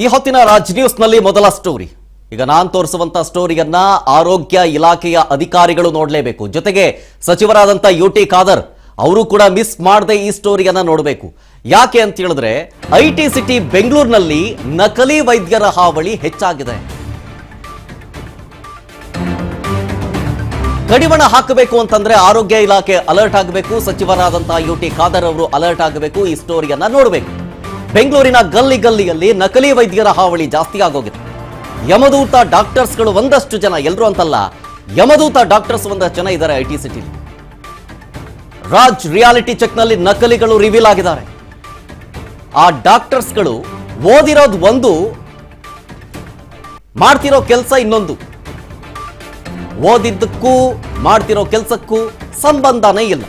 ಈ ಹೊತ್ತಿನ ರಾಜ್ ನ್ಯೂಸ್ ನಲ್ಲಿ ಮೊದಲ ಸ್ಟೋರಿ. ಈಗ ನಾನು ತೋರಿಸುವಂತ ಸ್ಟೋರಿಯನ್ನ ಆರೋಗ್ಯ ಇಲಾಖೆಯ ಅಧಿಕಾರಿಗಳು ನೋಡಲೇಬೇಕು. ಜೊತೆಗೆ ಸಚಿವರಾದಂತ ಯುಟಿ ಖಾದರ್ ಅವರು ಕೂಡ ಮಿಸ್ ಮಾಡದೆ ಈ ಸ್ಟೋರಿಯನ್ನ ನೋಡಬೇಕು. ಯಾಕೆ ಅಂತ ಹೇಳಿದ್ರೆ ಐಟಿ ಸಿಟಿ ಬೆಂಗಳೂರಿನಲ್ಲಿ ನಕಲಿ ವೈದ್ಯರ ಹಾವಳಿ ಹೆಚ್ಚಾಗಿದೆ. ಕಡಿವಾಣ ಹಾಕಬೇಕು ಅಂತಂದ್ರೆ ಆರೋಗ್ಯ ಇಲಾಖೆ ಅಲರ್ಟ್ ಆಗಬೇಕು. ಸಚಿವರಾದಂತ ಯುಟಿ ಖಾದರ್ ಅವರು ಅಲರ್ಟ್ ಆಗಬೇಕು. ಈ ಸ್ಟೋರಿಯನ್ನ ನೋಡಬೇಕು. ಬೆಂಗಳೂರಿನ ಗಲ್ಲಿ ಗಲ್ಲಿಯಲ್ಲಿ ನಕಲಿ ವೈದ್ಯರ ಹಾವಳಿ ಜಾಸ್ತಿ ಆಗೋಗಿದೆ. ಯಮದೂತ ಡಾಕ್ಟರ್ಸ್ಗಳು ಒಂದಷ್ಟು ಜನ, ಎಲ್ಲರೂ ಅಂತಲ್ಲ, ಯಮದೂತ ಡಾಕ್ಟರ್ಸ್ ಒಂದಷ್ಟು ಜನ ಇದ್ದಾರೆ IT city. Raj reality check ನಲ್ಲಿ ನಕಲಿಗಳು ರಿವೀಲ್ ಆಗಿದ್ದಾರೆ. ಆ ಡಾಕ್ಟರ್ಸ್ಗಳು ಓದಿರೋದು ಒಂದು, ಮಾಡ್ತಿರೋ ಕೆಲಸ ಇನ್ನೊಂದು. ಓದಿದ್ದಕ್ಕೂ ಮಾಡ್ತಿರೋ ಕೆಲಸಕ್ಕೂ ಸಂಬಂಧನೇ ಇಲ್ಲ.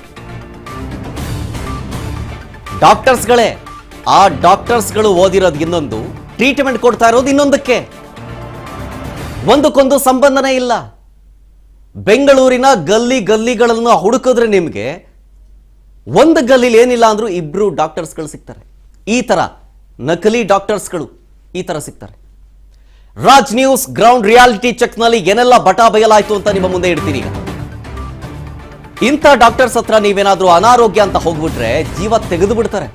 ಡಾಕ್ಟರ್ಸ್ಗಳೇ, ಆ ಡಾಕ್ಟರ್ಸ್ಗಳು ಓದಿರೋದು ಇನ್ನೊಂದು, ಟ್ರೀಟ್ಮೆಂಟ್ ಕೊಡ್ತಾ ಇರೋದು ಇನ್ನೊಂದಕ್ಕೆ. ಒಂದಕ್ಕೊಂದು ಸಂಬಂಧನೇ ಇಲ್ಲ. ಬೆಂಗಳೂರಿನ ಗಲ್ಲಿ ಗಲ್ಲಿಗಳನ್ನು ಹುಡುಕಿದ್ರೆ ನಿಮಗೆ ಒಂದು ಗಲ್ಲಿಲಿ ಏನಿಲ್ಲ ಅಂದ್ರೂ ಇಬ್ರು ಡಾಕ್ಟರ್ಸ್ಗಳು ಸಿಗ್ತಾರೆ. ಈ ತರ ನಕಲಿ ಡಾಕ್ಟರ್ಸ್ಗಳು ಈ ತರ ಸಿಗ್ತಾರೆ. Raj news ground reality check ನಲ್ಲಿ ಏನೆಲ್ಲ ಬಟಾ ಬಯಲಾಯ್ತು ಅಂತ ನಿಮ್ಮ ಮುಂದೆ ಇಡ್ತೀನಿ. ಈಗ ಇಂಥ ಡಾಕ್ಟರ್ಸ್ ಹತ್ರ ನೀವೇನಾದ್ರೂ ಅನಾರೋಗ್ಯ ಅಂತ ಹೋಗ್ಬಿಟ್ರೆ ಜೀವ ತೆಗೆದು ಬಿಡ್ತಾರೆ.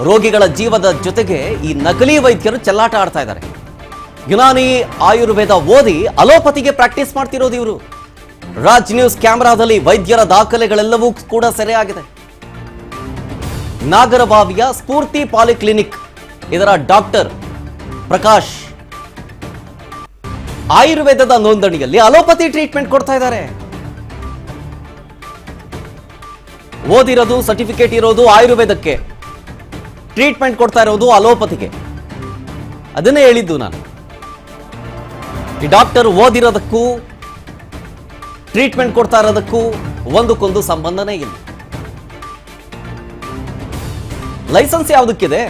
ರೋಗಿಗಳ ಜೀವದ ಜೊತೆಗೆ ಈ ನಕಲಿ ವೈದ್ಯರು ಚೆಲ್ಲಾಟ ಆಡ್ತಾ ಇದ್ದಾರೆ. ಯುನಾನಿ ಆಯುರ್ವೇದ ಓದಿ ಅಲೋಪತಿಗೆ ಪ್ರಾಕ್ಟೀಸ್ ಮಾಡ್ತಿರೋದು ಇವರು. ರಾಜ್ ನ್ಯೂಸ್ ಕ್ಯಾಮೆರಾದಲ್ಲಿ ವೈದ್ಯರ ದಾಖಲೆಗಳೆಲ್ಲವೂ ಕೂಡ ಸೆರೆಯಾಗಿದೆ. ನಾಗರಬಾವಿಯ ಸ್ಫೂರ್ತಿ ಪಾಲಿಕ್ಲಿನಿಕ್, ಇದರ ಡಾಕ್ಟರ್ ಪ್ರಕಾಶ್ ಆಯುರ್ವೇದದ ನೋಂದಣಿಯಲ್ಲಿ ಅಲೋಪತಿ ಟ್ರೀಟ್ಮೆಂಟ್ ಕೊಡ್ತಾ ಇದ್ದಾರೆ. ಓದಿರೋದು, ಸರ್ಟಿಫಿಕೇಟ್ ಇರೋದು ಆಯುರ್ವೇದಕ್ಕೆ, ಟ್ರೀಟ್ಮೆಂಟ್ ಕೊಡ್ತಾ ಇರೋದು ಅಲೋಪತಿಗೆ. ಅದನ್ನೇ ಹೇಳಿದ್ದು ನಾನು. ಈ ಡಾಕ್ಟರ್ ಓದಿರೋದಕ್ಕೂ ಟ್ರೀಟ್ಮೆಂಟ್ ಕೊಡ್ತಾ ಇರೋದಕ್ಕೂ ಒಂದಕ್ಕೊಂದು ಸಂಬಂಧನೇ ಇಲ್ಲ. ಲೈಸೆನ್ಸ್ ಯಾವುದಕ್ಕಿದೆ,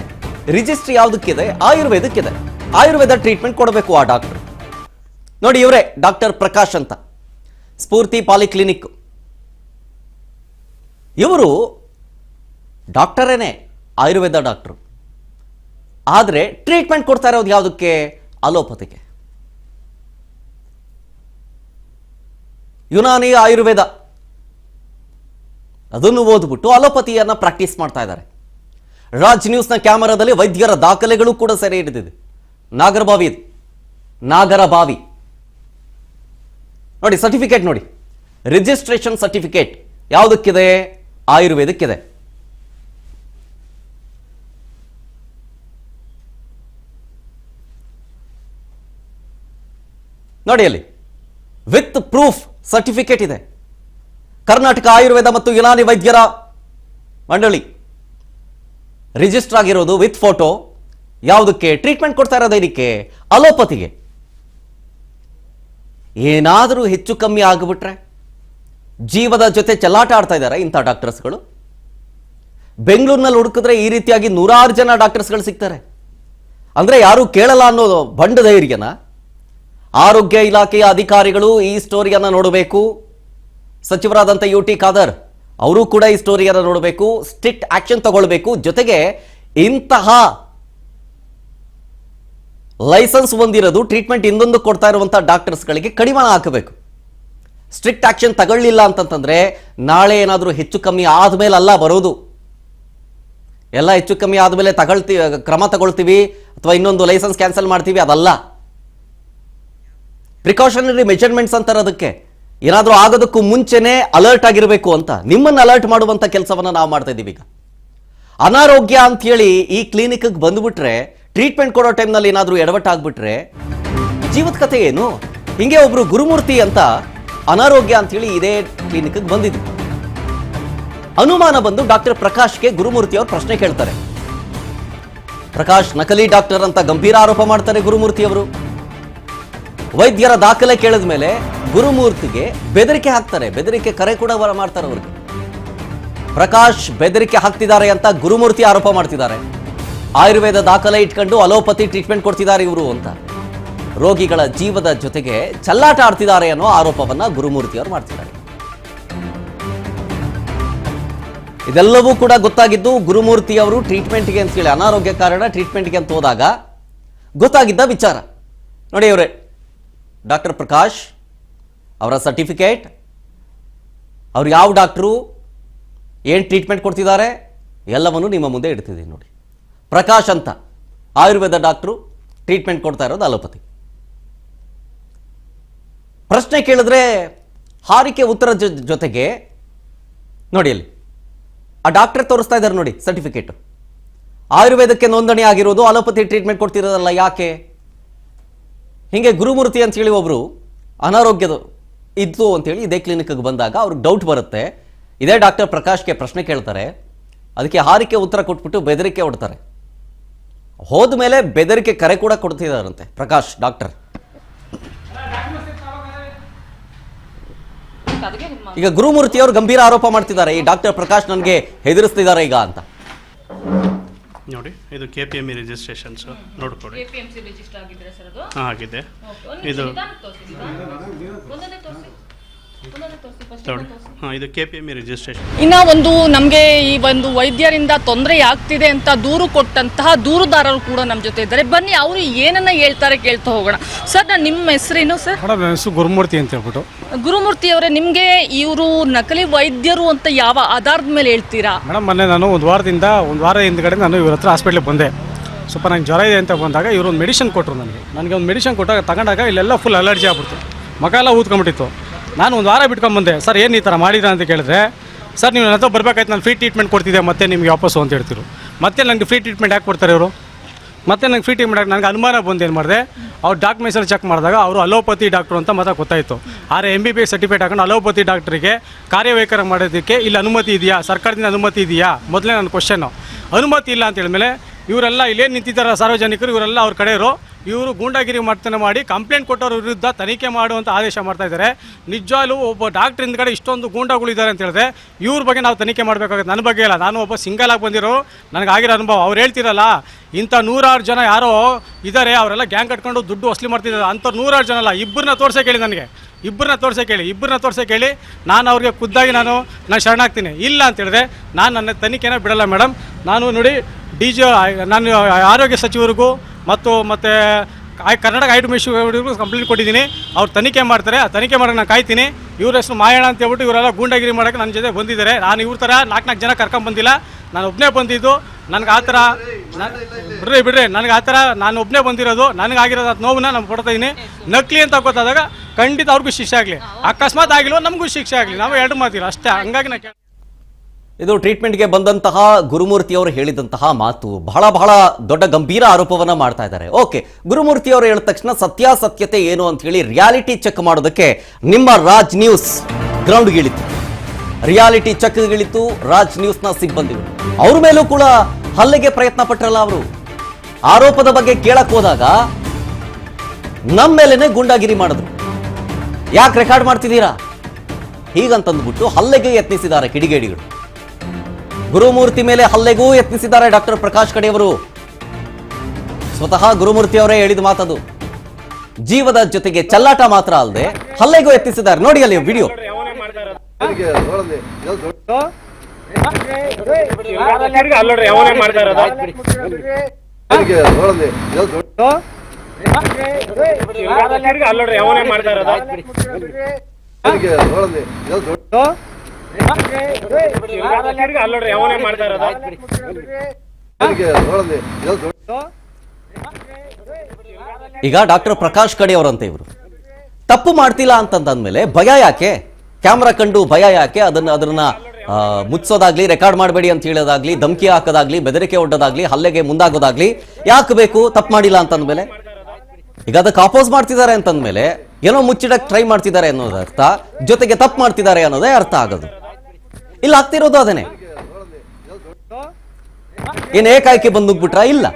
ರಿಜಿಸ್ಟ್ರಿ ಯಾವುದಕ್ಕಿದೆ? ಆಯುರ್ವೇದಕ್ಕಿದೆ. ಆಯುರ್ವೇದ ಟ್ರೀಟ್ಮೆಂಟ್ ಕೊಡಬೇಕು ಆ ಡಾಕ್ಟರ್. ನೋಡಿ, ಇವರೇ ಡಾಕ್ಟರ್ ಪ್ರಕಾಶ್ ಅಂತ, ಸ್ಫೂರ್ತಿ ಪಾಲಿಕ್ಲಿನಿಕ್. ಇವರು ಡಾಕ್ಟರೇನೆ, ಆಯುರ್ವೇದ ಡಾಕ್ಟರ್. ಆದರೆ ಟ್ರೀಟ್ಮೆಂಟ್ ಕೊಡ್ತಾ ಇರೋದು ಯಾವುದಕ್ಕೆ? ಅಲೋಪತಿಗೆ. ಯುನಾನಿ ಆಯುರ್ವೇದ ಅದನ್ನು ಓದ್ಬಿಟ್ಟು ಅಲೋಪತಿಯನ್ನ ಪ್ರಾಕ್ಟೀಸ್ ಮಾಡ್ತಾ ಇದ್ದಾರೆ. ರಾಜ್ ನ್ಯೂಸ್ನ ಕ್ಯಾಮೆರಾದಲ್ಲಿ ವೈದ್ಯರ ದಾಖಲೆಗಳು ಕೂಡ ಸೆರೆ ಹಿಡಿದಿದೆ. ನಾಗರಬಾವಿ ನೋಡಿ, ಸರ್ಟಿಫಿಕೇಟ್ ನೋಡಿ, ರಿಜಿಸ್ಟ್ರೇಷನ್ ಸರ್ಟಿಫಿಕೇಟ್ ಯಾವುದಕ್ಕಿದೆ? ಆಯುರ್ವೇದಕ್ಕಿದೆ. ನೋಡಿ, ಅಲ್ಲಿ ವಿತ್ ಪ್ರೂಫ್ ಸರ್ಟಿಫಿಕೇಟ್ ಇದೆ. ಕರ್ನಾಟಕ ಆಯುರ್ವೇದ ಮತ್ತು ಯುನಾನಿ ವೈದ್ಯರ ಮಂಡಳಿ ರಿಜಿಸ್ಟರ್ ಆಗಿರೋದು ವಿತ್ ಫೋಟೋ. ಯಾವುದಕ್ಕೆ? ಟ್ರೀಟ್ಮೆಂಟ್ ಕೊಡ್ತಾ ಇರೋದು ಇದಕ್ಕೆ, ಅಲೋಪತಿಗೆ. ಏನಾದರೂ ಹೆಚ್ಚು ಕಮ್ಮಿ ಆಗಿಬಿಟ್ರೆ ಜೀವದ ಜೊತೆ ಚೆಲ್ಲಾಟ ಆಡ್ತಾ ಇದ್ದಾರೆ ಇಂಥ ಡಾಕ್ಟರ್ಸ್ಗಳು. ಬೆಂಗಳೂರಿನಲ್ಲಿ ಹುಡುಕಿದ್ರೆ ಈ ರೀತಿಯಾಗಿ 100 ಜನ ಡಾಕ್ಟರ್ಸ್ಗಳು ಸಿಗ್ತಾರೆ. ಅಂದ್ರೆ ಯಾರು ಕೇಳಲ್ಲ ಅನ್ನೋದು ಬಂಡ ಧೈರ್ಯನ. ಆರೋಗ್ಯ ಇಲಾಖೆಯ ಅಧಿಕಾರಿಗಳು ಈ ಸ್ಟೋರಿಯನ್ನ ನೋಡಬೇಕು. ಸಚಿವರಾದಂಥ ಯುಟಿ ಖಾದರ್ ಅವರು ಕೂಡ ಈ ಸ್ಟೋರಿಯನ್ನ ನೋಡಬೇಕು. ಸ್ಟ್ರಿಕ್ಟ್ ಆಕ್ಷನ್ ತಗೊಳ್ಬೇಕು. ಜೊತೆಗೆ ಇಂತಹ ಲೈಸೆನ್ಸ್ ಹೊಂದಿರೋದು, ಟ್ರೀಟ್ಮೆಂಟ್ ಇನ್ನೊಂದು ಕೊಡ್ತಾ ಇರುವಂತಹ ಡಾಕ್ಟರ್ಸ್ಗಳಿಗೆ ಕಡಿವಾಣ ಹಾಕಬೇಕು. ಸ್ಟ್ರಿಕ್ಟ್ ಆಕ್ಷನ್ ತಗೊಳ್ಳಿಲ್ಲ ಅಂತಂತಂದ್ರೆ ನಾಳೆ ಏನಾದರೂ ಹೆಚ್ಚು ಕಮ್ಮಿ ಆದ್ಮೇಲೆ ಅಲ್ಲ ಬರೋದು. ಎಲ್ಲ ಹೆಚ್ಚು ಕಮ್ಮಿ ಆದ್ಮೇಲೆ ಕ್ರಮ ತಗೊಳ್ತೀವಿ ಅಥವಾ ಇನ್ನೊಂದು ಲೈಸೆನ್ಸ್ ಕ್ಯಾನ್ಸಲ್ ಮಾಡ್ತೀವಿ, ಅದಲ್ಲ. ಪ್ರಿಕಾಷನರಿ ಮೆಜರ್ಮೆಂಟ್ಸ್ ಅಂತಾರೆ ಅದಕ್ಕೆ. ಏನಾದರೂ ಆಗೋದಕ್ಕೂ ಮುಂಚೆನೆ ಅಲರ್ಟ್ ಆಗಿರಬೇಕು ಅಂತ, ನಿಮ್ಮನ್ನು ಅಲರ್ಟ್ ಮಾಡುವಂಥ ಕೆಲಸವನ್ನು ನಾವು ಮಾಡ್ತಾ ಇದ್ದೀವಿ. ಈಗ ಅನಾರೋಗ್ಯ ಅಂತ ಹೇಳಿ ಈ ಕ್ಲಿನಿಕ್ಗೆ ಬಂದುಬಿಟ್ರೆ, ಟ್ರೀಟ್ಮೆಂಟ್ ಕೊಡೋ ಟೈಮ್ನಲ್ಲಿ ಏನಾದರೂ ಎಡವಟ್ಟಾಗ್ಬಿಟ್ರೆ ಜೀವದ ಕಥೆ ಏನು? ಹಿಂಗೆ ಒಬ್ರು ಗುರುಮೂರ್ತಿ ಅಂತ ಅನಾರೋಗ್ಯ ಅಂತ ಹೇಳಿ ಇದೇ ಕ್ಲಿನಿಕ್ಗೆ ಬಂದಿದ್ರು. ಅನುಮಾನ ಬಂದು ಡಾಕ್ಟರ್ ಪ್ರಕಾಶ್ಗೆ ಗುರುಮೂರ್ತಿ ಅವರು ಪ್ರಶ್ನೆ ಕೇಳ್ತಾರೆ. ಪ್ರಕಾಶ್ ನಕಲಿ ಡಾಕ್ಟರ್ ಅಂತ ಗಂಭೀರ ಆರೋಪ ಮಾಡ್ತಾರೆ ಗುರುಮೂರ್ತಿ ಅವರು. ವೈದ್ಯರ ದಾಖಲೆ ಕೇಳಿದ ಮೇಲೆ ಗುರುಮೂರ್ತಿಗೆ ಬೆದರಿಕೆ ಹಾಕ್ತಾರೆ. ಬೆದರಿಕೆ ಕರೆ ಕೂಡ ಮಾಡ್ತಾರೆ ಅವ್ರಿಗೆ. ಪ್ರಕಾಶ್ ಬೆದರಿಕೆ ಹಾಕ್ತಿದ್ದಾರೆ ಅಂತ ಗುರುಮೂರ್ತಿ ಆರೋಪ ಮಾಡ್ತಿದ್ದಾರೆ. ಆಯುರ್ವೇದ ದಾಖಲೆ ಇಟ್ಕೊಂಡು ಅಲೋಪತಿ ಟ್ರೀಟ್ಮೆಂಟ್ ಕೊಡ್ತಿದ್ದಾರೆ ಇವರು ಅಂತ. ರೋಗಿಗಳ ಜೀವದ ಜೊತೆಗೆ ಚೆಲ್ಲಾಟ ಆಡ್ತಿದ್ದಾರೆ ಅನ್ನೋ ಆರೋಪವನ್ನ ಗುರುಮೂರ್ತಿ ಅವರು ಮಾಡ್ತಿದ್ದಾರೆ. ಇದೆಲ್ಲವೂ ಕೂಡ ಗೊತ್ತಾಗಿದ್ದು ಗುರುಮೂರ್ತಿ ಅವರು ಟ್ರೀಟ್ಮೆಂಟ್ಗೆ ಅಂತ ಹೇಳಿ ಅನಾರೋಗ್ಯ ಕಾರಣ ಟ್ರೀಟ್ಮೆಂಟ್ಗೆ ಅಂತ ಹೋದಾಗ ಗೊತ್ತಾಗಿದ್ದ ವಿಚಾರ. ನೋಡಿ ಇವರೇ ಡಾಕ್ಟರ್ ಪ್ರಕಾಶ್ ಅವರ ಸರ್ಟಿಫಿಕೇಟ್, ಅವ್ರು ಯಾವ ಡಾಕ್ಟ್ರು, ಏನು ಟ್ರೀಟ್ಮೆಂಟ್ ಕೊಡ್ತಿದ್ದಾರೆ ಎಲ್ಲವನ್ನು ನಿಮ್ಮ ಮುಂದೆ ಇಡ್ತಿದ್ದೀನಿ ನೋಡಿ. ಪ್ರಕಾಶ್ ಅಂತ ಆಯುರ್ವೇದ ಡಾಕ್ಟ್ರು ಟ್ರೀಟ್ಮೆಂಟ್ ಕೊಡ್ತಾ ಇರೋದು ಅಲೋಪತಿ. ಪ್ರಶ್ನೆ ಕೇಳಿದ್ರೆ ಹಾರಿಕೆ ಉತ್ತರ ಜೊತೆಗೆ ನೋಡಿ ಅಲ್ಲಿ ಆ ಡಾಕ್ಟ್ರೇ ತೋರಿಸ್ತಾ ಇದ್ದಾರೆ ನೋಡಿ ಸರ್ಟಿಫಿಕೇಟ್. ಆಯುರ್ವೇದಕ್ಕೆ ನೋಂದಣಿ ಆಗಿರೋದು, ಅಲೋಪತಿ ಟ್ರೀಟ್ಮೆಂಟ್ ಕೊಡ್ತಿರೋದಲ್ಲ. ಯಾಕೆ ಹೀಗೆ? ಗುರುಮೂರ್ತಿ ಅಂತ ಹೇಳಿ ಒಬ್ರು ಅನಾರೋಗ್ಯದ ಇತ್ತು ಅಂತೇಳಿ ಇದೇ ಕ್ಲಿನಿಕ್ಗೆ ಬಂದಾಗ ಅವ್ರಿಗೆ ಡೌಟ್ ಬರುತ್ತೆ. ಇದೇ ಡಾಕ್ಟರ್ ಪ್ರಕಾಶ್ಗೆ ಪ್ರಶ್ನೆ ಕೇಳ್ತಾರೆ, ಅದಕ್ಕೆ ಹಾರಿಕೆ ಉತ್ತರ ಕೊಟ್ಬಿಟ್ಟು ಬೆದರಿಕೆ ಹೊಡ್ತಾರೆ. ಹೋದ ಮೇಲೆ ಬೆದರಿಕೆ ಕರೆ ಕೂಡ ಕೊಡ್ತಿದ್ದಾರಂತೆ ಪ್ರಕಾಶ್ ಡಾಕ್ಟರ್. ಈಗ ಗುರುಮೂರ್ತಿ ಅವರು ಗಂಭೀರ ಆರೋಪ ಮಾಡ್ತಿದ್ದಾರೆ, ಈ ಡಾಕ್ಟರ್ ಪ್ರಕಾಶ್ ನನಗೆ ಹೆದರಿಸ್ತಿದ್ದಾರೆ ಈಗ ಅಂತ. ನೋಡಿ, ಇದು KPME ರಿಜಿಸ್ಟ್ರೇಷನ್ಸ್ ನೋಡ್ಕೊಳ್ಳಿ. KPMC ರಿಜಿಸ್ಟರ್ ಆಗಿದ್ರೆ ಸರ್ ಅದು? ಹಾಂ, ಆಗಿದೆ. ಇದು ಹಾಂ, ಇದು KPME ರಿಜಿಸ್ಟ್ರೇಷನ್. ಇನ್ನ ಒಂದು ನಮಗೆ ಈ ಒಂದು ವೈದ್ಯರಿಂದ ತೊಂದರೆ ಆಗ್ತಿದೆ ಅಂತ ದೂರು ಕೊಟ್ಟಂತಹ ದೂರುದಾರರು ಕೂಡ ನಮ್ಮ ಜೊತೆ ಇದ್ದಾರೆ. ಬನ್ನಿ ಅವರು ಏನನ್ನ ಹೇಳ್ತಾರೆ ಕೇಳ್ತಾ ಹೋಗೋಣ. ಸರ್, ನಿಮ್ಮ ಹೆಸರೇನು ಸರ್? ಮೇಡಮ್, ನನ್ನ ಹೆಸರು ಗುರುಮೂರ್ತಿ ಅಂತ ಹೇಳ್ಬಿಟ್ಟು. ಗುರುಮೂರ್ತಿ ಅವರೇ, ನಿಮಗೆ ಇವರು ನಕಲಿ ವೈದ್ಯರು ಅಂತ ಯಾವ ಆಧಾರದ ಮೇಲೆ ಹೇಳ್ತೀರಾ? ಮೇಡಮ್, ಮೊನ್ನೆ ನಾನು ಒಂದು ವಾರ ಹಿಂದ್ಗಡೆ ನಾನು ಇವ್ರ ಹತ್ರ ಹಾಸ್ಪಿಟ್ಲಿಗೆ ಬಂದೆ. ಸ್ವಲ್ಪ ನಂಗೆ ಜ್ವರ ಇದೆ ಅಂತ ಬಂದಾಗ ಇವರು ಒಂದು ಮೆಡಿಸಿನ್ ಕೊಟ್ಟರು. ನನಗೆ ಒಂದು ಮೆಡಿಸಿನ್ ಕೊಟ್ಟಾಗ ತಗೊಂಡಾಗ ಇಲ್ಲೆಲ್ಲ ಫುಲ್ ಅಲರ್ಜಿ ಆಗ್ಬಿಡ್ತು, ಮಗ ಎಲ್ಲ ಊದ್ಕೊಂಡ್ಬಿಟ್ಟಿತ್ತು. ನಾನು ಒಂದು ವಾರ ಬಿಟ್ಕೊಂಡ್ಬಂದೆ. ಸರ್, ಏನು ಈ ಥರ ಮಾಡಿದ್ರ ಅಂತ ಕೇಳಿದ್ರೆ, ಸರ್ ನೀವು ನನ್ನ ಹತ್ರ ಬರಬೇಕಾಯ್ತು, ನಾನು ಫ್ರೀ ಟ್ರೀಟ್ಮೆಂಟ್ ಕೊಡ್ತಿದ್ದೆ, ಮತ್ತೆ ನಿಮಗೆ ವಾಪಸ್ಸು ಅಂತ ಹೇಳ್ತಿರು. ಮತ್ತೆ ನನಗೆ ಫ್ರೀ ಟ್ರೀಟ್ಮೆಂಟ್ ಯಾಕೆ ಕೊಡ್ತಾರೆ ಇವರು? ಮತ್ತೆ ನನಗೆ ಫ್ರೀ ಟ್ರೀಟ್ಮೆಂಟ್ ನನಗೆ ಅನುಮಾನ ಬಂದು ಏನು ಮಾಡಿದೆ, ಅವ್ರು ಡಾಕ್ಯುಮೆಂಟ್ಸಲ್ಲಿ ಚೆಕ್ ಮಾಡಿದಾಗ ಅವರು ಅಲೋಪತಿ ಡಾಕ್ಟ್ರು ಅಂತ ಮತ್ತೆ ಗೊತ್ತಾಯಿತು. ಆದರೆ MBBS ಸರ್ಟಿಫಿಕೇಟ್ ಹಾಕೊಂಡು ಅಲೋಪತಿ ಡಾಕ್ಟ್ರಿಗೆ ಕಾರ್ಯವೈಖರಿ ಮಾಡೋದಕ್ಕೆ ಇಲ್ಲಿ ಅನುಮತಿ ಇದೆಯಾ, ಸರ್ಕಾರದಿಂದ ಅನುಮತಿ ಇದೆಯಾ? ಮೊದಲೇ ನನ್ನ ಕ್ವಶನ್ನು. ಅನುಮತಿ ಇಲ್ಲ ಅಂತ ಹೇಳಿದ್ಮೇಲೆ ಇವರೆಲ್ಲ ಇಲ್ಲೇನು ನಿಂತಿದ್ದಾರೆ ಸಾರ್ವಜನಿಕರು, ಇವರೆಲ್ಲ ಅವ್ರ ಕಡೆಯವರು, ಇವರು ಗೂಂಡಾಗಿರಿ ವರ್ತನೆ ಮಾಡಿ ಕಂಪ್ಲೇಂಟ್ ಕೊಟ್ಟವ್ರ ವಿರುದ್ಧ ತನಿಖೆ ಮಾಡುವಂಥ ಆದೇಶ ಮಾಡ್ತಾ ಇದ್ದಾರೆ. ನಿಜವಾಗ್ಲೂ ಒಬ್ಬ ಡಾಕ್ಟ್ರ್ ಹಿಂದ್ಗಡೆ ಇಷ್ಟೊಂದು ಗೂಂಡಾಗಳಿದ್ದಾರೆ ಅಂತ ಹೇಳಿದ್ರೆ ಇವ್ರ ಬಗ್ಗೆ ನಾವು ತನಿಖೆ ಮಾಡಬೇಕಾಗುತ್ತೆ. ನನ್ನ ಬಗ್ಗೆ ಇಲ್ಲ, ನಾನು ಒಬ್ಬ ಸಿಂಗಲ್ ಆಗಿ ಬಂದಿರೋ, ನನಗಾಗಿರೋ ಅನುಭವ. ಅವ್ರು ಹೇಳ್ತಿರಲ್ಲ, ಇಂಥ 100 ಜನ ಯಾರೋ ಇದ್ದಾರೆ, ಅವರೆಲ್ಲ ಗ್ಯಾಂಗ್ ಕಟ್ಕೊಂಡು ದುಡ್ಡು ವಸೂಲಿ ಮಾಡ್ತಿದ್ದಾರೆ. ಅಂಥವ್ರು 100 ಜನ ಅಲ್ಲ, ಇಬ್ಬರನ್ನ ತೋರಿಸೇ ಕೇಳಿ, ನನಗೆ ಇಬ್ಬರನ್ನ ತೋರಿಸೇ ಕೇಳಿ ನಾನು ಅವ್ರಿಗೆ ಖುದ್ದಾಗಿ ನಾನು ಶರಣಾಗ್ತೀನಿ. ಇಲ್ಲ ಅಂತ ಹೇಳಿದ್ರೆ ನಾನು ನನ್ನ ತನಿಖೆನ ಬಿಡಲ್ಲ ಮೇಡಮ್. ನಾನು ನೋಡಿ ನಾನು ಆರೋಗ್ಯ ಸಚಿವರಿಗೂ ಮತ್ತು ಕರ್ನಾಟಕ ಐಟಮಿಷನ್ಗೂ ಕಂಪ್ಲೇಂಟ್ ಕೊಟ್ಟಿದ್ದೀನಿ. ಅವ್ರು ತನಿಖೆ ಮಾಡ್ತಾರೆ, ಆ ತನಿಖೆ ಮಾಡೋಕೆ ನಾನು ಕಾಯ್ತೀನಿ. ಇವ್ರ ಹೆಸರು ಮಾಯಣ ಅಂತ ಹೇಳ್ಬಿಟ್ಟು ಇವರೆಲ್ಲ ಗೂಂಡಾಗಿರಿ ಮಾಡೋಕ್ಕೆ ನನ್ನ ಜೊತೆ ಬಂದಿದ್ದಾರೆ. ನಾನು ಇವ್ರ ಥರ 4 ಜನ ಕರ್ಕೊಂಡ್ಬಂದಿಲ್ಲ, ನಾನು ಒಬ್ಬನೇ ಬಂದಿದ್ದು. ನನಗೆ ಆ ಥರ ಬಿಡ್ರಿ ನನಗೆ ಆ ಥರ ನಾನು ಒಬ್ಬನೇ ಬಂದಿರೋದು. ನನಗಾಗಿರೋದು ನೋವನ್ನ ನಾನು ಕೊಡ್ತಾ ಇದ್ದೀನಿ. ನಕಲಿ ಅಂತ ಗೊತ್ತಾದಾಗ ಖಂಡಿತ ಅವ್ರಿಗೂ ಶಿಕ್ಷೆ ಆಗಲಿ, ಅಕಸ್ಮಾತ್ ಆಗಿಲ್ವೋ ನಮಗೂ ಶಿಕ್ಷೆ ಆಗಲಿ. ನಾವು 2 ಮಾತಿಲ್ಲ ಅಷ್ಟೇ. ಹಂಗಾಗಿ ನಾನು ಇದು ಟ್ರೀಟ್ಮೆಂಟ್ಗೆ ಬಂದಂತಹ ಗುರುಮೂರ್ತಿ ಅವರು ಹೇಳಿದಂತಹ ಮಾತು. ಬಹಳ ದೊಡ್ಡ ಗಂಭೀರ ಆರೋಪವನ್ನ ಮಾಡ್ತಾ ಇದ್ದಾರೆ. ಓಕೆ, ಗುರುಮೂರ್ತಿ ಅವರು ಹೇಳಿದ ತಕ್ಷಣ ಸತ್ಯಾಸತ್ಯತೆ ಏನು ಅಂತ ಹೇಳಿ ರಿಯಾಲಿಟಿ ಚೆಕ್ ಮಾಡೋದಕ್ಕೆ ನಿಮ್ಮ ರಾಜ್ ನ್ಯೂಸ್ ಗ್ರೌಂಡ್ಗಿಳಿತು. ರಿಯಾಲಿಟಿ ಚೆಕ್ಗಿಳಿತು ರಾಜ್ ನ್ಯೂಸ್ನ ಸಿಬ್ಬಂದಿಗಳು. ಅವ್ರ ಮೇಲೂ ಕೂಡ ಹಲ್ಲೆಗೆ ಪ್ರಯತ್ನ ಪಟ್ಟರಲ್ಲ ಅವರು. ಆರೋಪದ ಬಗ್ಗೆ ಕೇಳಕ್ ಹೋದಾಗ ನಮ್ಮ ಮೇಲೇನೆ ಗೂಂಡಾಗಿರಿ ಮಾಡಿದ್ರು. ಯಾಕೆ ರೆಕಾರ್ಡ್ ಮಾಡ್ತಿದ್ದೀರಾ ಹೀಗಂತಂದ್ಬಿಟ್ಟು ಹಲ್ಲೆಗೆ ಯತ್ನಿಸಿದ್ದಾರೆ ಕಿಡಿಗೇಡಿಗಳು. ಗುರುಮೂರ್ತಿ ಮೇಲೆ ಹಲ್ಲೆಗೂ ಯತ್ನಿಸಿದ್ದಾರೆ ಡಾಕ್ಟರ್ ಪ್ರಕಾಶ್ ಕಡೆಯವರು. ಸ್ವತಃ ಗುರುಮೂರ್ತಿ ಅವರೇ ಹೇಳಿದ ಮಾತದು. ಜೀವದ ಜೊತೆಗೆ ಚಲ್ಲಾಟ ಮಾತ್ರ ಅಲ್ಲದೆ ಹಲ್ಲೆಗೂ ಯತ್ನಿಸಿದ್ದಾರೆ. ನೋಡಿ ಅಲ್ಲಿ ವಿಡಿಯೋ. ಈಗ ಡಾಕ್ಟರ್ ಪ್ರಕಾಶ್ ಕಡೆಯವರಂತೆ ಇವರು ತಪ್ಪು ಮಾಡ್ತಿಲ್ಲ ಅಂತಂದ್ಮೇಲೆ ಭಯ ಯಾಕೆ? ಕ್ಯಾಮ್ರಾ ಕಂಡು ಭಯ ಯಾಕೆ? ಅದನ್ನ ಮುಚ್ಚೋದಾಗ್ಲಿ, ರೆಕಾರ್ಡ್ ಮಾಡಬೇಡಿ ಅಂತ ಹೇಳೋದಾಗ್ಲಿ, ಧಮಕಿ ಹಾಕೋದಾಗ್ಲಿ, ಬೆದರಿಕೆ ಒಡ್ಡೋದಾಗ್ಲಿ, ಹಲ್ಲೆಗೆ ಮುಂದಾಗೋದಾಗ್ಲಿ ಯಾಕೆ ಬೇಕು? ತಪ್ಪು ಮಾಡಿಲ್ಲ ಅಂತಂದ್ಮೇಲೆ ಈಗ ಅದಕ್ಕೆ ಅಪೋಸ್ ಮಾಡ್ತಿದ್ದಾರೆ ಅಂತಂದ್ಮೇಲೆ ಏನೋ ಮುಚ್ಚಿಡಕ್ಕೆ ಟ್ರೈ ಮಾಡ್ತಿದ್ದಾರೆ ಅನ್ನೋದು ಅರ್ಥ, ಜೊತೆಗೆ ತಪ್ಪು ಮಾಡ್ತಿದ್ದಾರೆ ಅನ್ನೋದೇ ಅರ್ಥ ಆಗೋದು. ಇಲ್ಲ ಆಗ್ತಿರೋದು ಅದೇನೆ. ಏನ್ ಏಕಾಏಕಿ ಬಂದುಬಿಟ್ರ? ಇಲ್ಲ,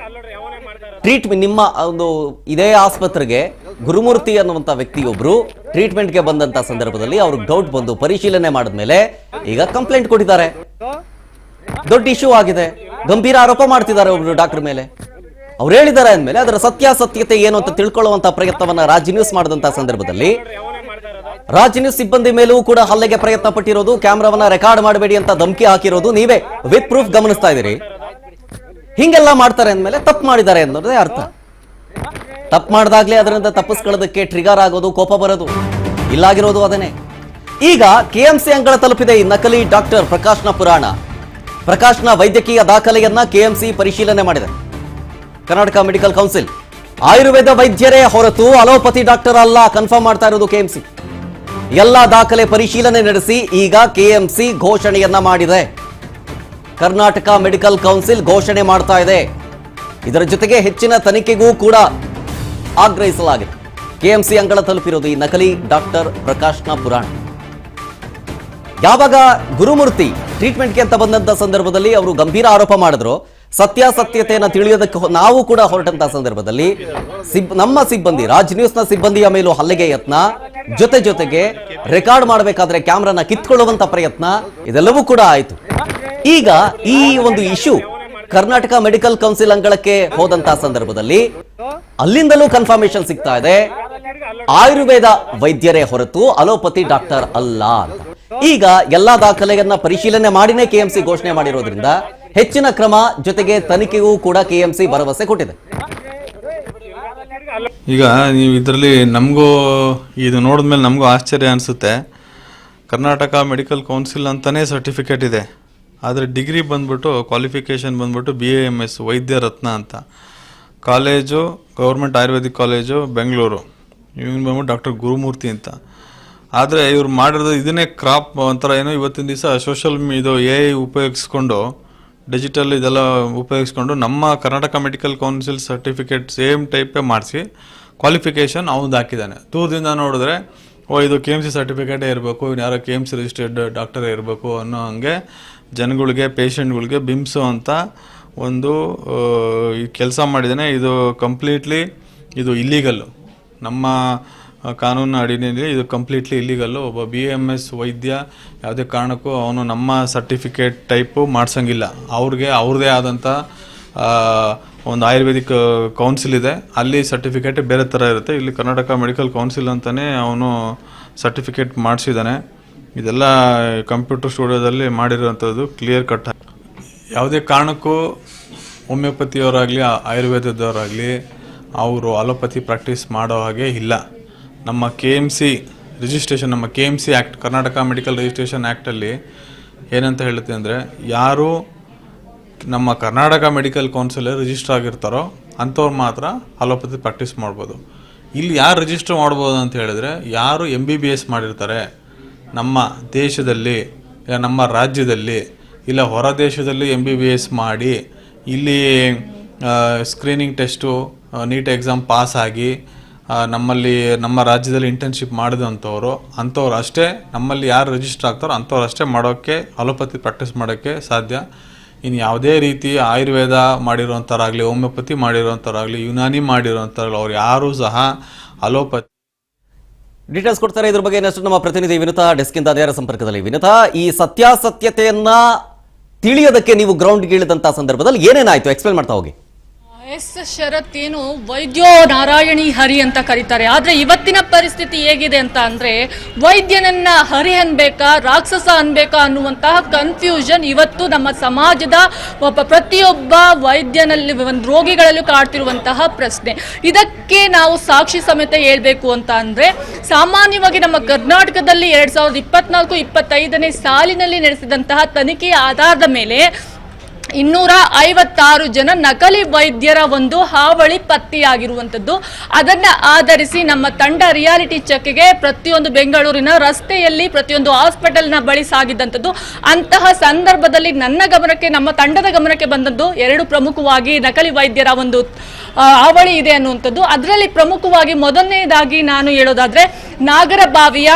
ಟ್ರೀಟ್ಮೆಂಟ್ ನಿಮ್ಮ ಒಂದು ಇದೇ ಆಸ್ಪತ್ರೆಗೆ ಗುರುಮೂರ್ತಿ ಅನ್ನುವಂಥ ವ್ಯಕ್ತಿಯೊಬ್ರು ಟ್ರೀಟ್ಮೆಂಟ್ಗೆ ಬಂದಂತ ಸಂದರ್ಭದಲ್ಲಿ ಅವ್ರಿಗೆ ಡೌಟ್ ಬಂದು ಪರಿಶೀಲನೆ ಮಾಡಿದ್ಮೇಲೆ ಈಗ ಕಂಪ್ಲೇಂಟ್ ಕೊಟ್ಟಿದ್ದಾರೆ. ದೊಡ್ಡ ಇಶ್ಯೂ ಆಗಿದೆ. ಗಂಭೀರ ಆರೋಪ ಮಾಡ್ತಿದ್ದಾರೆ ಒಬ್ರು ಡಾಕ್ಟರ್ ಮೇಲೆ. ಅವ್ರು ಹೇಳಿದ್ದಾರೆ ಅಂದಮೇಲೆ ಅದರ ಸತ್ಯಾಸತ್ಯತೆ ಏನು ಅಂತ ತಿಳ್ಕೊಳ್ಳುವಂತ ಪ್ರಯತ್ನವನ್ನ ರಾಜ್ ನ್ಯೂಸ್ ಮಾಡಿದಂತ ಸಂದರ್ಭದಲ್ಲಿ ರಾಜ್ ನ್ಯೂಸ್ ಸಿಬ್ಬಂದಿ ಮೇಲೂ ಕೂಡ ಹಲ್ಲೆಗೆ ಪ್ರಯತ್ನ ಪಟ್ಟಿರೋದು, ಕ್ಯಾಮ್ರಾವನ್ನ ರೆಕಾರ್ಡ್ ಮಾಡಬೇಡಿ ಅಂತ ಧಮಕಿ ಹಾಕಿರೋದು ನೀವೇ ವಿತ್ ಪ್ರೂಫ್ ಗಮನಿಸ್ತಾ ಇದ್ದೀರಿ. ಹಿಂಗೆಲ್ಲ ಮಾಡ್ತಾರೆ ಅಂದಮೇಲೆ ತಪ್ಪು ಮಾಡಿದ್ದಾರೆ ಅನ್ನೋದೇ ಅರ್ಥ. ತಪ್ಪು ಮಾಡಿದಾಗಲೇ ಅದರಿಂದ ತಪ್ಪಿಸ್ಕೊಳ್ಳೋದಕ್ಕೆ ಟ್ರಿಗರ್ ಆಗೋದು, ಕೋಪ ಬರೋದು. ಇಲ್ಲಾಗಿರೋದು ಅದನ್ನೇ. ಈಗ ಕೆಎಂಸಿ ಅಂಗಳ ತಲುಪಿದೆ ಈ ನಕಲಿ ಡಾಕ್ಟರ್ ಪ್ರಕಾಶ್ನ ಪುರಾಣ. ಪ್ರಕಾಶ್ನ ವೈದ್ಯಕೀಯ ದಾಖಲೆಯನ್ನ ಕೆಎಂಸಿ ಪರಿಶೀಲನೆ ಮಾಡಿದೆ. ಕರ್ನಾಟಕ ಮೆಡಿಕಲ್ ಕೌನ್ಸಿಲ್ ಆಯುರ್ವೇದ ವೈದ್ಯರೇ ಹೊರತು ಅಲೋಪತಿ ಡಾಕ್ಟರ್ ಅಲ್ಲ ಕನ್ಫರ್ಮ್ ಮಾಡ್ತಾ ಇರೋದು ಕೆಎಂಸಿ. ಎಲ್ಲ ದಾಖಲೆ ಪರಿಶೀಲನೆ ನಡೆಸಿ ಈಗ ಕೆಎಂಸಿ ಘೋಷಣೆಯನ್ನ ಮಾಡಿದೆ. ಕರ್ನಾಟಕ ಮೆಡಿಕಲ್ ಕೌನ್ಸಿಲ್ ಘೋಷಣೆ ಮಾಡ್ತಾ ಇದೆ. ಇದರ ಜೊತೆಗೆ ಹೆಚ್ಚಿನ ತನಿಖೆಗೂ ಕೂಡ ಆಗ್ರಹಿಸಲಾಗಿದೆ. ಕೆಎಂಸಿ ಅಂಗಳ ತಲುಪಿರೋದು ಈ ನಕಲಿ ಡಾಕ್ಟರ್ ಪ್ರಕಾಶ್ನ ಪುರಾಣ. ಯಾವಾಗ ಗುರುಮೂರ್ತಿ ಟ್ರೀಟ್ಮೆಂಟ್ಗೆ ಅಂತ ಬಂದಂತ ಸಂದರ್ಭದಲ್ಲಿ ಅವರು ಗಂಭೀರ ಆರೋಪ ಮಾಡಿದ್ರು. ಸತ್ಯಾಸತ್ಯತೆಯನ್ನು ತಿಳಿಯೋದಕ್ಕೆ ನಾವು ಕೂಡ ಹೊರಟಂತ ಸಂದರ್ಭದಲ್ಲಿ ನಮ್ಮ ಸಿಬ್ಬಂದಿ, ರಾಜ್ ನ್ಯೂಸ್ನ ಸಿಬ್ಬಂದಿಯ ಮೇಲೂ ಹಲ್ಲೆಗೆ ಯತ್ನ, ಜೊತೆಗೆ ರೆಕಾರ್ಡ್ ಮಾಡಬೇಕಾದ್ರೆ ಕ್ಯಾಮ್ರಾನ ಕಿತ್ಕೊಳ್ಳುವಂತ ಪ್ರಯತ್ನ, ಇದೆಲ್ಲವೂ ಕೂಡ ಆಯಿತು. ಈಗ ಈ ಒಂದು ಇಶ್ಯೂ ಕರ್ನಾಟಕ ಮೆಡಿಕಲ್ ಕೌನ್ಸಿಲ್ ಅಂಗಳಕ್ಕೆ ಹೋದಂತ ಸಂದರ್ಭದಲ್ಲಿ ಅಲ್ಲಿಂದಲೂ ಕನ್ಫರ್ಮೇಶನ್ ಸಿಗ್ತಾ ಇದೆ, ಆಯುರ್ವೇದ ವೈದ್ಯರೇ ಹೊರತು ಅಲೋಪತಿ ಡಾಕ್ಟರ್ ಅಲ್ಲ ಅಂತ. ಈಗ ಎಲ್ಲಾ ದಾಖಲೆಯನ್ನ ಪರಿಶೀಲನೆ ಮಾಡಿನೇ ಕೆಎಂಸಿ ಘೋಷಣೆ ಮಾಡಿರೋದ್ರಿಂದ ಹೆಚ್ಚಿನ ಕ್ರಮ ಜೊತೆಗೆ ತನಿಖೆಗೂ ಕೂಡ ಕೆಎಂಸಿ ಭರವಸೆ ಕೊಟ್ಟಿದೆ. ಈಗ ನೀವು ಇದರಲ್ಲಿ ನಮಗೂ ಇದು ನೋಡಿದ್ಮೇಲೆ ನಮಗೂ ಆಶ್ಚರ್ಯ ಅನಿಸುತ್ತೆ. ಕರ್ನಾಟಕ ಮೆಡಿಕಲ್ ಕೌನ್ಸಿಲ್ ಅಂತಲೇ ಸರ್ಟಿಫಿಕೇಟ್ ಇದೆ, ಆದರೆ ಡಿಗ್ರಿ ಬಂದ್ಬಿಟ್ಟು ಕ್ವಾಲಿಫಿಕೇಷನ್ ಬಂದ್ಬಿಟ್ಟು BAMS ವೈದ್ಯ ರತ್ನ ಅಂತ. College government Ayurvedic college Bengaluru, ಇವನು ಬಂದ್ಬಿಟ್ಟು ಡಾಕ್ಟರ್ ಗುರುಮೂರ್ತಿ ಅಂತ. ಆದರೆ ಇವ್ರು ಮಾಡಿರೋದು ಇದನ್ನೇ ಕ್ರಾಪ್ ಒಂಥರ ಏನೋ ಇವತ್ತಿನ ದಿವಸ ಸೋಷಲ್ ಇದು AI ಉಪಯೋಗಿಸ್ಕೊಂಡು, ಡಿಜಿಟಲ್ ಇದೆಲ್ಲ ಉಪಯೋಗಿಸ್ಕೊಂಡು ನಮ್ಮ Karnataka medical council certificate same ಟೈಪೇ ಮಾಡಿಸಿ ಕ್ವಾಲಿಫಿಕೇಷನ್ ಅವ್ನು ಹಾಕಿದ್ದಾನೆ. ದೂರದಿಂದ ನೋಡಿದ್ರೆ ಇದು KMC ಸರ್ಟಿಫಿಕೇಟೇ ಇರಬೇಕು, ಇವ್ನು ಯಾರೋ KMC ರಿಜಿಸ್ಟರ್ಡ್ ಡಾಕ್ಟರೇ ಇರಬೇಕು ಅನ್ನೋ ಹಂಗೆ ಜನಗಳಿಗೆ, ಪೇಷಂಟ್ಗಳಿಗೆ ಬಿಂಬಿಸೋ ಅಂತ ಒಂದು ಈ ಕೆಲಸ ಮಾಡಿದ್ದಾನೆ. ಇದು ಕಂಪ್ಲೀಟ್ಲಿ ಇದು ಇಲ್ಲೀಗಲ್ಲು. ನಮ್ಮ ಕಾನೂನು ಅಡಿಯಲ್ಲಿ ಇದು ಕಂಪ್ಲೀಟ್ಲಿ ಇಲ್ಲೀಗಲ್ಲು. ಒಬ್ಬ BAMS ವೈದ್ಯ ಯಾವುದೇ ಕಾರಣಕ್ಕೂ ಅವನು ನಮ್ಮ ಸರ್ಟಿಫಿಕೇಟ್ ಟೈಪು ಮಾಡ್ಸೋಂಗಿಲ್ಲ. ಅವ್ರದ್ದೇ ಆದಂಥ ಒಂದು ಆಯುರ್ವೇದಿಕ್ ಕೌನ್ಸಿಲ್ ಇದೆ, ಅಲ್ಲಿ ಸರ್ಟಿಫಿಕೇಟ್ ಬೇರೆ ಥರ ಇರುತ್ತೆ. ಇಲ್ಲಿ ಕರ್ನಾಟಕ ಮೆಡಿಕಲ್ ಕೌನ್ಸಿಲ್ ಅಂತಲೇ ಅವನು ಸರ್ಟಿಫಿಕೇಟ್ ಮಾಡಿಸಿದ್ದಾನೆ. ಇದೆಲ್ಲ ಕಂಪ್ಯೂಟರ್ ಸ್ಟುಡಿಯೋದಲ್ಲಿ ಮಾಡಿರೋವಂಥದ್ದು ಕ್ಲಿಯರ್ ಕಟ್. ಯಾವುದೇ ಕಾರಣಕ್ಕೂ ಹೋಮಿಯೋಪತಿಯವರಾಗಲಿ ಆಯುರ್ವೇದದವರಾಗಲಿ ಅವರು ಅಲೋಪತಿ ಪ್ರಾಕ್ಟೀಸ್ ಮಾಡೋ ಹಾಗೆ ಇಲ್ಲ. ನಮ್ಮ KMC ರಿಜಿಸ್ಟ್ರೇಷನ್, ನಮ್ಮ KMC act, Karnataka medical registration ಆ್ಯಕ್ಟಲ್ಲಿ ಏನಂತ ಹೇಳುತ್ತೆ ಅಂದರೆ, ಯಾರು ನಮ್ಮ ಕರ್ನಾಟಕ ಮೆಡಿಕಲ್ ಕೌನ್ಸಿಲ್ ರಿಜಿಸ್ಟರ್ ಆಗಿರ್ತಾರೋ ಅಂಥವ್ರು ಮಾತ್ರ ಅಲೋಪತಿ ಪ್ರಾಕ್ಟೀಸ್ ಮಾಡ್ಬೋದು. ಇಲ್ಲಿ ಯಾರು ರಿಜಿಸ್ಟರ್ ಮಾಡ್ಬೋದು ಅಂತ ಹೇಳಿದ್ರೆ, ಯಾರು MBBS ಮಾಡಿರ್ತಾರೆ ನಮ್ಮ ದೇಶದಲ್ಲಿ, ಇಲ್ಲ ನಮ್ಮ ರಾಜ್ಯದಲ್ಲಿ, ಇಲ್ಲ ಹೊರ ದೇಶದಲ್ಲಿ MBBS ಮಾಡಿ ಇಲ್ಲಿ screening test, NEET exam pass ಆಗಿ ನಮ್ಮ ರಾಜ್ಯದಲ್ಲಿ ಇಂಟರ್ನ್ಶಿಪ್ ಮಾಡಿದಂಥವ್ರು ಅಷ್ಟೇ, ನಮ್ಮಲ್ಲಿ ಯಾರು ರಿಜಿಸ್ಟರ್ ಆಗ್ತಾರೋ ಅಂಥವ್ರು ಅಷ್ಟೇ ಮಾಡೋಕ್ಕೆ, ಅಲೋಪತಿ ಪ್ರಾಕ್ಟೀಸ್ ಮಾಡೋಕ್ಕೆ ಸಾಧ್ಯ. ಇನ್ನು ಯಾವುದೇ ರೀತಿ ಆಯುರ್ವೇದ ಮಾಡಿರೋಂಥವ್ರಾಗಲಿ, ಹೋಮಿಯೋಪತಿ ಮಾಡಿರೋಂಥವ್ರಾಗಲಿ, ಯುನಾನಿ ಮಾಡಿರೋಂಥವ್ರಾಗಲಿ ಅವ್ರು ಯಾರೂ ಸಹ ಅಲೋಪತಿ. ಡೀಟೇಲ್ಸ್ ಕೊಡ್ತಾರೆ ಇದ್ರ ಬಗ್ಗೆ ಇನ್ನಷ್ಟು ನಮ್ಮ ಪ್ರತಿನಿಧಿ ವಿನುತಾ ಡೆಸ್ಕಿಂದ ನೇರ ಸಂಪರ್ಕದಲ್ಲಿ. ವಿನುತಾ, ಈ ಸತ್ಯಾಸತ್ಯತೆಯನ್ನ ತಿಳಿಯೋದಕ್ಕೆ ನೀವು ಗ್ರೌಂಡ್ಗೆ ಇಳಿದಂತಹ ಸಂದರ್ಭದಲ್ಲಿ ಏನೇನಾಯ್ತು ಎಕ್ಸ್ಪ್ಲೇನ್ ಮಾಡ್ತಾ ಹೋಗಿ. ಎಸ್ ಶರತ್, ಏನು ವೈದ್ಯೋ ನಾರಾಯಣಿ ಹರಿ ಅಂತ ಕರೀತಾರೆ. ಆದ್ರೆ ಇವತ್ತಿನ ಪರಿಸ್ಥಿತಿ ಹೇಗಿದೆ ಅಂತ ಅಂದ್ರೆ, ವೈದ್ಯನನ್ನ ಹರಿ ಅನ್ಬೇಕಾ ರಾಕ್ಷಸ ಅನ್ಬೇಕಾ ಅನ್ನುವಂತಹ ಕನ್ಫ್ಯೂಷನ್ ಇವತ್ತು ನಮ್ಮ ಸಮಾಜದ ಪ್ರತಿಯೊಬ್ಬ ವೈದ್ಯನಲ್ಲಿ, ಒಂದು ರೋಗಿಗಳಲ್ಲೂ ಕಾಡ್ತಿರುವಂತಹ ಪ್ರಶ್ನೆ. ಇದಕ್ಕೆ ನಾವು ಸಾಕ್ಷಿ ಸಮೇತ ಹೇಳ್ಬೇಕು ಅಂತ ಅಂದ್ರೆ, ಸಾಮಾನ್ಯವಾಗಿ ನಮ್ಮ ಕರ್ನಾಟಕದಲ್ಲಿ 2024-25ನೇ ಸಾಲಿನಲ್ಲಿ ನಡೆಸಿದಂತಹ ತನಿಖೆಯ ಆಧಾರದ ಮೇಲೆ 256 ಜನ ನಕಲಿ ವೈದ್ಯರ ಒಂದು ಹಾವಳಿ ಪತ್ತೆಯಾಗಿರುವಂಥದ್ದು. ಅದನ್ನು ಆಧರಿಸಿ ನಮ್ಮ ತಂಡ ರಿಯಾಲಿಟಿ ಚೆಕ್ಗೆ ಪ್ರತಿಯೊಂದು ಬೆಂಗಳೂರಿನ ರಸ್ತೆಯಲ್ಲಿ ಪ್ರತಿಯೊಂದು ಹಾಸ್ಪಿಟಲ್ನ ಬಳಿ ಸಾಗಿದ್ದಂಥದ್ದು. ಅಂತಹ ಸಂದರ್ಭದಲ್ಲಿ ನನ್ನ ಗಮನಕ್ಕೆ, ನಮ್ಮ ತಂಡದ ಗಮನಕ್ಕೆ ಬಂದದ್ದು 2 ಪ್ರಮುಖವಾಗಿ ನಕಲಿ ವೈದ್ಯರ ಒಂದು ಹಾವಳಿ ಇದೆ ಅನ್ನುವಂಥದ್ದು. ಅದರಲ್ಲಿ ಪ್ರಮುಖವಾಗಿ ಮೊದಲನೇದಾಗಿ ನಾನು ಹೇಳೋದಾದ್ರೆ, ನಾಗರಬಾವಿಯ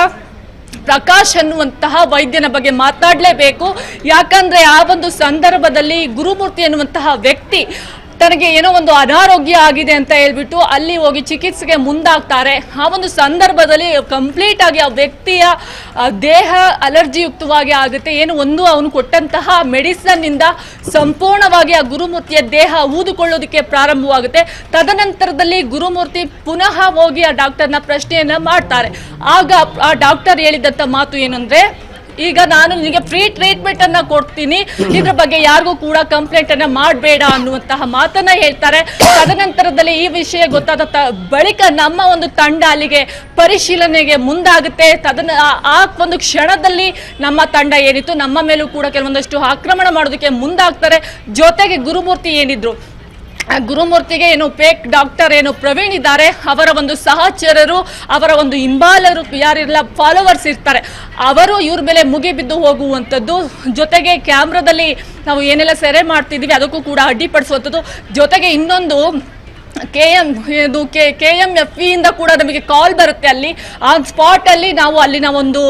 ಪ್ರಕಾಶ್ ಅನ್ನುವಂತಹ ವೈದ್ಯನ ಬಗ್ಗೆ ಮಾತಾಡಲೇಬೇಕು. ಯಾಕಂದ್ರೆ ಆ ಒಂದು ಸಂದರ್ಭದಲ್ಲಿ ಗುರುಮೂರ್ತಿ ಅನ್ನುವಂತಹ ವ್ಯಕ್ತಿ ತನಗೆ ಏನೋ ಒಂದು ಅನಾರೋಗ್ಯ ಆಗಿದೆ ಅಂತ ಹೇಳ್ಬಿಟ್ಟು ಅಲ್ಲಿ ಹೋಗಿ ಚಿಕಿತ್ಸೆಗೆ ಮುಂದಾಗ್ತಾರೆ. ಆ ಒಂದು ಸಂದರ್ಭದಲ್ಲಿ ಕಂಪ್ಲೀಟ್ ಆಗಿ ಆ ವ್ಯಕ್ತಿಯ ದೇಹ ಅಲರ್ಜಿ ಯುಕ್ತವಾಗಿ ಆಗುತ್ತೆ. ಏನು ಒಂದು ಅವನು ಕೊಟ್ಟಂತಹ ಮೆಡಿಸನ್ ಇಂದ ಸಂಪೂರ್ಣವಾಗಿ ಆ ಗುರುಮೂರ್ತಿಯ ದೇಹ ಊದಿಕೊಳ್ಳೋದಕ್ಕೆ ಪ್ರಾರಂಭವಾಗುತ್ತೆ. ತದನಂತರದಲ್ಲಿ ಗುರುಮೂರ್ತಿ ಪುನಃ ಹೋಗಿ ಆ ಡಾಕ್ಟರ್ನ ಪ್ರಶ್ನೆಯನ್ನ ಮಾಡ್ತಾರೆ. ಆಗ ಆ ಡಾಕ್ಟರ್ ಹೇಳಿದಂಥ ಮಾತು ಏನಂದ್ರೆ, ಈಗ ನಾನು ನಿನಗೆ ಫ್ರೀ ಟ್ರೀಟ್ಮೆಂಟ್ ಅನ್ನ ಕೊಡ್ತೀನಿ, ಇದ್ರ ಬಗ್ಗೆ ಯಾರಿಗೂ ಕೂಡ ಕಂಪ್ಲೇಂಟ್ ಅನ್ನ ಮಾಡಬೇಡ ಅನ್ನುವಂತಹ ಮಾತನ್ನ ಹೇಳ್ತಾರೆ. ತದನಂತರದಲ್ಲಿ ಈ ವಿಷಯ ಗೊತ್ತಾದ ಬಳಿಕ ನಮ್ಮ ಒಂದು ತಂಡ ಅಲ್ಲಿಗೆ ಪರಿಶೀಲನೆಗೆ ಮುಂದಾಗುತ್ತೆ. ಆ ಒಂದು ಕ್ಷಣದಲ್ಲಿ ನಮ್ಮ ತಂಡ ಏನಿತ್ತು ನಮ್ಮ ಮೇಲೂ ಕೂಡ ಕೆಲವೊಂದಷ್ಟು ಆಕ್ರಮಣ ಮಾಡೋದಕ್ಕೆ ಮುಂದಾಗ್ತಾರೆ. ಜೊತೆಗೆ ಗುರುಮೂರ್ತಿ ಏನಿದ್ರು, ಗುರುಮೂರ್ತಿಗೆ ಏನು ಫೇಕ್ ಡಾಕ್ಟರ್ ಏನು ಪ್ರವೀಣ್ ಇದ್ದಾರೆ, ಅವರ ಒಂದು ಸಹಚರರು, ಅವರ ಒಂದು ಹಿಂಬಾಲರು, ಯಾರೆಲ್ಲ ಫಾಲೋವರ್ಸ್ ಇರ್ತಾರೆ, ಅವರು ಇವ್ರ ಮೇಲೆ ಮುಗಿಬಿದ್ದು ಹೋಗುವಂಥದ್ದು. ಜೊತೆಗೆ ಕ್ಯಾಮ್ರಾದಲ್ಲಿ ನಾವು ಏನೆಲ್ಲ ಸೆರೆ ಮಾಡ್ತಿದ್ದೀವಿ ಅದಕ್ಕೂ ಕೂಡ ಅಡ್ಡಿಪಡಿಸುವಂಥದ್ದು. ಜೊತೆಗೆ ಇನ್ನೊಂದು KMFE ಇಂದ ಕೂಡ ನಮಗೆ ಕಾಲ್ ಬರುತ್ತೆ. ಅಲ್ಲಿ ಆ ಸ್ಪಾಟ್ ಅಲ್ಲಿ ನಾವು ಅಲ್ಲಿನ ಒಂದು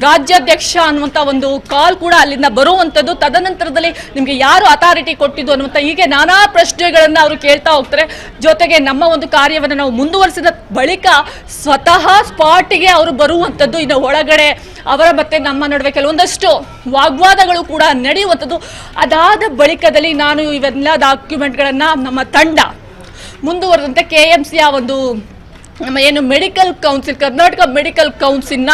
ರಾಜ್ಯಾಧ್ಯಕ್ಷ ಅನ್ನುವಂಥ ಒಂದು ಕಾಲ್ ಕೂಡ ಅಲ್ಲಿಂದ ಬರುವಂಥದ್ದು. ತದನಂತರದಲ್ಲಿ ನಿಮಗೆ ಯಾರು ಅಥಾರಿಟಿ ಕೊಟ್ಟಿದ್ದು ಅನ್ನುವಂಥ ಹೀಗೆ ನಾನಾ ಪ್ರಶ್ನೆಗಳನ್ನು ಅವರು ಕೇಳ್ತಾ ಹೋಗ್ತಾರೆ. ಜೊತೆಗೆ ನಮ್ಮ ಒಂದು ಕಾರ್ಯವನ್ನು ನಾವು ಮುಂದುವರಿಸಿದ ಬಳಿಕ ಸ್ವತಃ ಸ್ಪಾಟಿಗೆ ಅವರು ಬರುವಂಥದ್ದು. ಇನ್ನು ಒಳಗಡೆ ಅವರ ಮತ್ತೆ ನಮ್ಮ ನಡುವೆ ಕೆಲವೊಂದಷ್ಟು ವಾಗ್ವಾದಗಳು ಕೂಡ ನಡೆಯುವಂಥದ್ದು. ಅದಾದ ಬಳಿಕದಲ್ಲಿ ನಾನು ಇವೆಲ್ಲ ಡಾಕ್ಯುಮೆಂಟ್ಗಳನ್ನು ನಮ್ಮ ತಂಡ ಮುಂದುವರೆದಂತೆ KMCಯ ಒಂದು ನಮ್ಮ ಏನು ಮೆಡಿಕಲ್ ಕೌನ್ಸಿಲ್, ಕರ್ನಾಟಕ ಮೆಡಿಕಲ್ ಕೌನ್ಸಿಲ್ನ